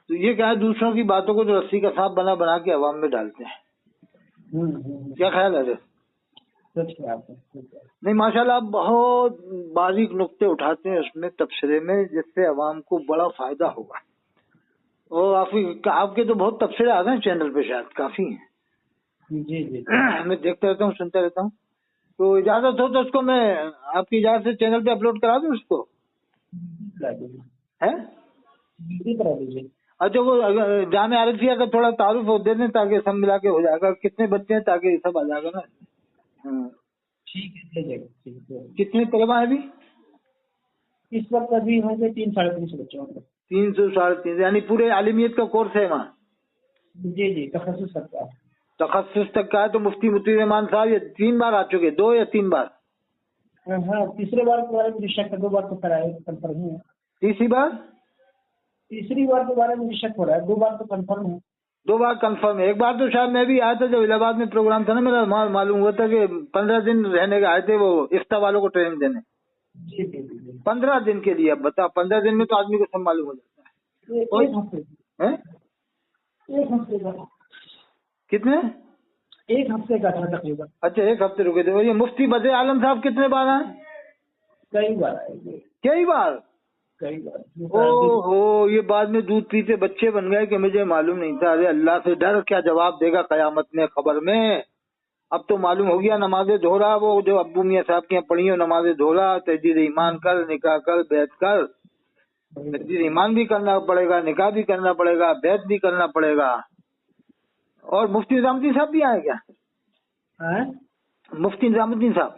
تو یہ کیا ہے، دوسروں کی باتوں کو تو رسی کا سانپ بنا بنا کے عوام میں ڈالتے ہیں۔ کیا خیال ہے؟ نہیں ماشاءاللہ آپ بہت باریک نقطے اٹھاتے ہیں اس میں تبصرے میں، جس سے عوام کو بڑا فائدہ ہوگا۔ اور آپ کے تو بہت تبصرے آ گئے ہیں چینل پہ، شاید کافی ہیں۔ جی جی میں دیکھتا رہتا ہوں، سنتا رہتا ہوں، تو اجازت ہو تو اس کو میں آپ کی اجازت سے چینل پہ اپلوڈ کرا دوں اس کو ہے؟ کرا دیجیے۔ اچھا، وہ جامع عرفیہ کا تھوڑا تعارف ہو دے دیں تاکہ سب ملا کے ہو جائے گا، کتنے بچے ہیں تاکہ یہ سب آ جائے گا نا۔ ٹھیک ہے۔ کتنے طلبہ ہیں ابھی؟ اس وقت ابھی ہوں گے 300-350 بچے ہوں گے۔ 300 350، یعنی پورے عالمیت کا کورس ہے وہاں؟ جی جی، تخصص تک کا۔ تخصص تک کا ہے۔ تو مفتی مطیع الرحمان صاحب یہ 3 بار آ چکے، 2 یا 3 بار؟ ہاں، تیسرے بار کے بارے میں مجھے شک ہے، 2 بار تو کرائے کنفرم ہے۔ تیسری بار تیسری بار کے بارے میں مجھے شک ہو رہا ہے، 2 بار تو کنفرم ہے۔ 2 بار کنفرم ہے۔ ایک بار تو شاید میں بھی آیا تھا جب الہ آباد میں پروگرام تھا نا میرا، معلوم ہوا تھا کہ 15 دن رہنے کے آئے تھے وہ افتاء والوں کو ٹریننگ دینے۔ جی جی جی، 15 دن کے لیے، اب بتا 15 دن میں تو آدمی کو سب معلوم ہو جاتا ہے۔ ایک ہفتے ہیں؟ ایک ہفتے کا کتنے؟ 1 ہفتے کا تھا تقریباً۔ اچھا، 1 ہفتے رکے تھے۔ اور یہ مفتی بدر عالم صاحب کتنے بار آئے؟ کئی بار آئے، کئی بار؟ کئی بار۔ او ہو، یہ بعد میں دودھ پیتے بچے بن گئے کہ مجھے معلوم نہیں تھا۔ ارے اللہ سے ڈر، کیا جواب دے گا قیامت میں خبر میں؟ اب تو معلوم ہو گیا، نمازیں دھوڑا، وہ جو ابو میاں صاحب کی پڑھی ہو نمازیں دھوڑا، تجدید ایمان کر، نکاح کر، بیعت کر۔ تجدید ایمان بھی کرنا پڑے گا، نکاح بھی کرنا پڑے گا، بیعت بھی کرنا پڑے گا۔ اور مفتی نظام الدین صاحب بھی آئے کیا؟ مفتی نظام الدین صاحب؟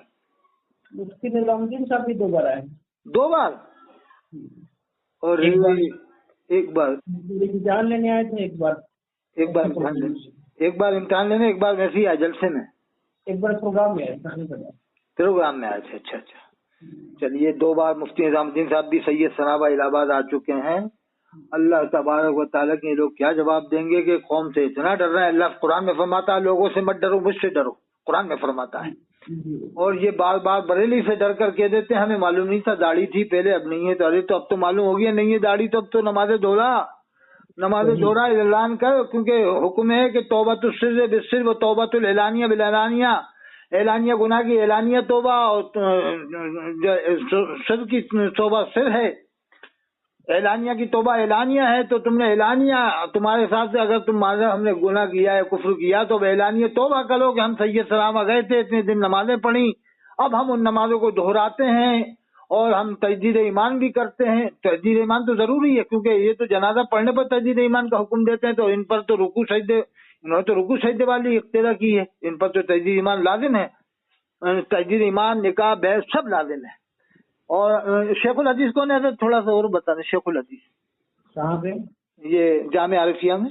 مفتی نظام الدین صاحب بھی 2 بار آئے۔ 2 بار؟ اور ایک بار امتحان لینے آئے تھے، ایک بار امتحان لینے، ایک بار امتحان لینے، ایک بار ویسے ہی آئے جلسے میں، ایک بار پروگرام میں آئے، پروگرام میں آئے تھے۔ اچھا اچھا، چلیے 2 بار مفتی نظام الدین صاحب بھی سید ثنابہ الہ آباد آ چکے ہیں۔ اللہ تبارک و تعالیٰ کے لوگ کیا جواب دیں گے کہ قوم سے اتنا ڈر رہے ہیں۔ اللہ قرآن میں فرماتا ہے لوگوں سے مت ڈرو، مجھ سے ڈرو، قرآن میں فرماتا ہے۔ اور یہ بار بار بریلی سے ڈر کر کہہ دیتے ہیں ہمیں معلوم نہیں تھا، داڑھی تھی پہلے اب نہیں ہے، تو ارے تو اب تو معلوم ہو گیا نہیں ہے داڑھی، تو اب تو نمازیں دہرا اعلان کر، کیونکہ حکم ہے کہ توبۃ السر بالسر و توبۃ الاعلانیہ بالاعلانیہ، اعلانیہ گناہ کی اعلانیہ توبہ اور سر کی توبہ سر ہے، اعلانیہ کی توبہ اعلانیہ ہے۔ تو تم نے اعلانیہ، تمہارے ساتھ سے اگر تم مان ہم نے گناہ کیا ہے، کفر کیا، تو اعلانیہ توبہ کرو کہ ہم سید سلامہ گئے تھے، اتنے دن نمازیں پڑھی، اب ہم ان نمازوں کو دہراتے ہیں اور ہم تجدید ایمان بھی کرتے ہیں۔ تجدید ایمان تو ضروری ہے، کیونکہ یہ تو جنازہ پڑھنے پر تجدید ایمان کا حکم دیتے ہیں، تو ان پر تو رکوع سجدے، انہوں نے تو رکوع سجدے والی اقتدا کی ہے، ان پر تو تجدید ایمان لازم ہے، تجدید ایمان، نکاح، بیعت سب لازم ہے۔ اور شیخ الحدیث کون ہے؟ تھوڑا سا اور بتا دیں، شیخ الحدیث کہاں پہ؟ یہ جامع عرفیہ میں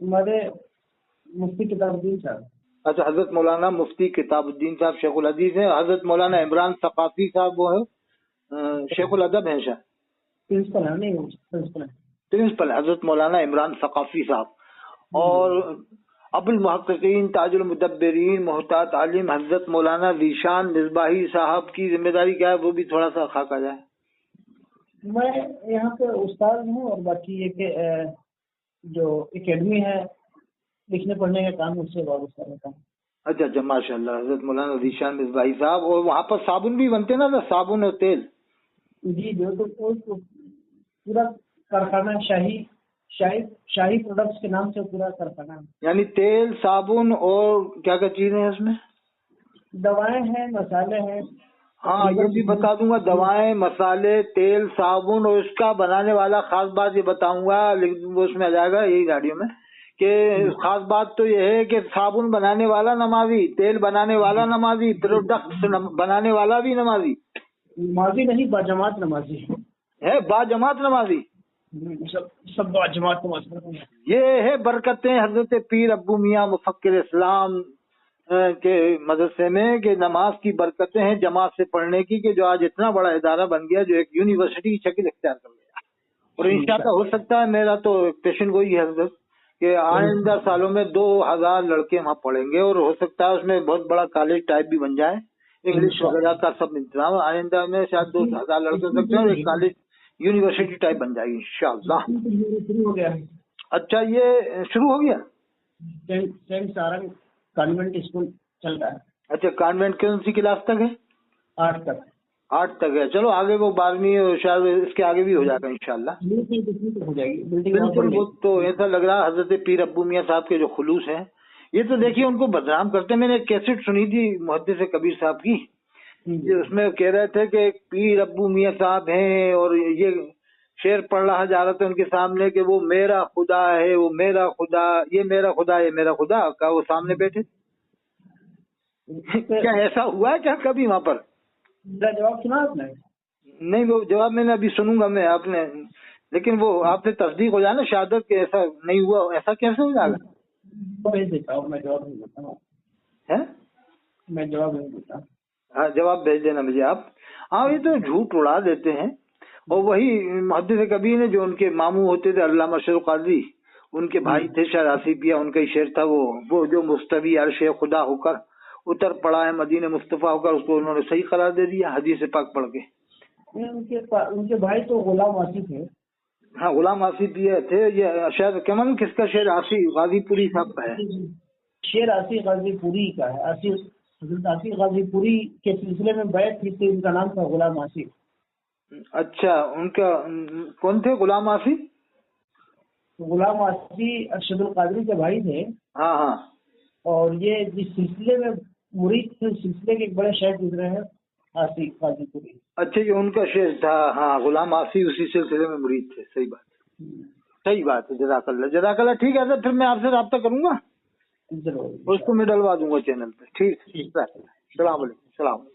ہمارے مفتی کتاب الدین صاحب۔ اچھا، حضرت مولانا مفتی کتاب الدین صاحب شیخ الحدیث ہیں۔ حضرت مولانا عمران ثقافی صاحب وہ ہے شیخ الادب ہیں، شاید پرنسپل ہے، نہیں پرنسپل حضرت مولانا عمران ثقافی صاحب۔ اور ابو المحققین تاج المدبرین محتاط عالم حضرت مولانا ذیشان مصباحی صاحب کی ذمہ داری کیا ہے، وہ بھی تھوڑا سا خاکہ جائے۔ میں یہاں پہ استاد ہوں، اور باقی یہ کہ جو اکیڈمی ہے लिखने पढ़ने का काम उससे वाबस्ता रहता है। अच्छा अच्छा, माशाल्लाह, हजरत मौलाना ज़ीशान मिसबाही साहब। और वहाँ पर साबुन भी बनते ना, साबुन और तेल? जी बिल्कुल, तो पूरा कारखाना शाही प्रोडक्ट्स के नाम से पूरा कारखाना है। यानी तेल, साबुन और क्या क्या चीजें हैं इसमें? दवाएं हैं, मसाले हैं। हाँ, ये भी बता दूंगा, दवाएं, मसाले, तेल, साबुन, और इसका बनाने वाला खास बात ये बताऊंगा, लेकिन वो उसमें आ जाएगा यही गाड़ियों में, कि खास बात तो ये है कि साबुन बनाने वाला नमाजी, तेल बनाने वाला नमाजी, प्रोडक्ट बनाने वाला भी नमाजी नमाजी नहीं, बाजमात नमाजी है, बाजमात नमाजी। सब बाजमात नमाजी। ये है बरकतें हजरत पीर अब्बू मियाँ मुफक्किर इस्लाम के मदरसे में, कि नमाज की बरकतें हैं जमात से पढ़ने की, कि जो आज इतना बड़ा इदारा बन गया, जो एक यूनिवर्सिटी की शक्ल इख्तियार कर गया। और इंशाअल्लाह हो सकता है, मेरा तो पेशेंट गोई है हजरत, कि आइंदा सालों में 2000 लड़के वहाँ पढ़ेंगे, और हो सकता है उसमें बहुत बड़ा कॉलेज टाइप भी बन जाए, इंग्लिश वगैरह का सब इंतजाम। आइंदा में शायद 2000 लड़के हो सकते हैं, और एक कॉलेज यूनिवर्सिटी टाइप बन जाएगी इंशाअल्लाह। शुरू हो गया। अच्छा, ये शुरू हो गया? सेंट सारंग कॉन्वेंट स्कूल चल रहा है। अच्छा, कॉन्वेंट कौन सी क्लास तक है? 8 तक। 8 तक है। चलो आगे वो 12वीं और शायद इसके आगे भी हो जाएगा इंशाल्लाह। हो जाएगी बिल्कुल। वो तो ऐसा लग रहा है हजरत पीर अब्बू मियाँ साहब के जो खुलूस हैं, ये तो देखिए उनको बदनाम करते। मैंने एक कैसेट सुनी थी मुहद्दिस कबीर साहब की, उसमें कह रहे थे कि पीर अब्बू मियाँ साहब हैं, और ये शेर पढ़ रहा जा रहा था उनके सामने कि वो मेरा खुदा है, वो मेरा खुदा, ये मेरा खुदा, ये मेरा खुदा का वो सामने बैठे। क्या ऐसा हुआ है क्या कभी वहाँ पर? जवाब सुना आपने? नहीं, वो जवाब मैंने अभी सुनूंगा मैं आपने, लेकिन वो आपसे तस्दीक हो जाए ना शहादत के ऐसा नहीं हुआ, ऐसा कैसे हो जाएगा? भेज देता हूँ, मैं जवाब नहीं देता हूँ। है? मैं जवाब नहीं देता। हाँ, जवाब भेज देना मुझे आप। हाँ, ये तो झूठ उड़ा देते हैं। और वही मुहद्दिस कबीर ने, जो उनके मामू होते थे अल्लामा अशरफ काजी, उनके भाई थे शायद आसिफ पिया, उनका ही शेर था वो जो मुस्तवी अर्श खुदा होकर उतर पड़ा है मदीने मुस्तफा होकर, उसको उन्होंने सही करार दे दिया हदीस पाक पढ़ के। उनके भाई तो गुलाम आसिफ है। हाँ, गुलाम आसिफ पिया थे। ये शायद कमन किसका शेर? आसिफ गाजीपुरी साहब का है। शेर आसिफ गाजीपुरी का है। आसिफ गाजीपुरी के सिलसिले में बैत थी थी, उनका नाम था गुलाम आसिफ। अच्छा, उनका कौन थे गुलाम आसिफ? गुलाम आसिफ अरशदुल कादरी के भाई थे। हाँ हाँ। और ये जिस सिलसिले में मुरीद थे, सिलसिले के एक बड़े शेख गुजरे हैं आसिफ गाजीपुरी। अच्छा, ये उनका शेर था। हाँ, गुलाम आसिफ उसी सिलसिले में मुरीद थे। सही बात है, सही बात है। जज़ाकल्लाह जज़ाकल्लाह। ठीक है, फिर मैं आपसे राब्ता करूंगा, जरूर, उसको मैं डलवा दूंगा चैनल पे। ठीक। सलाम अलैकुम।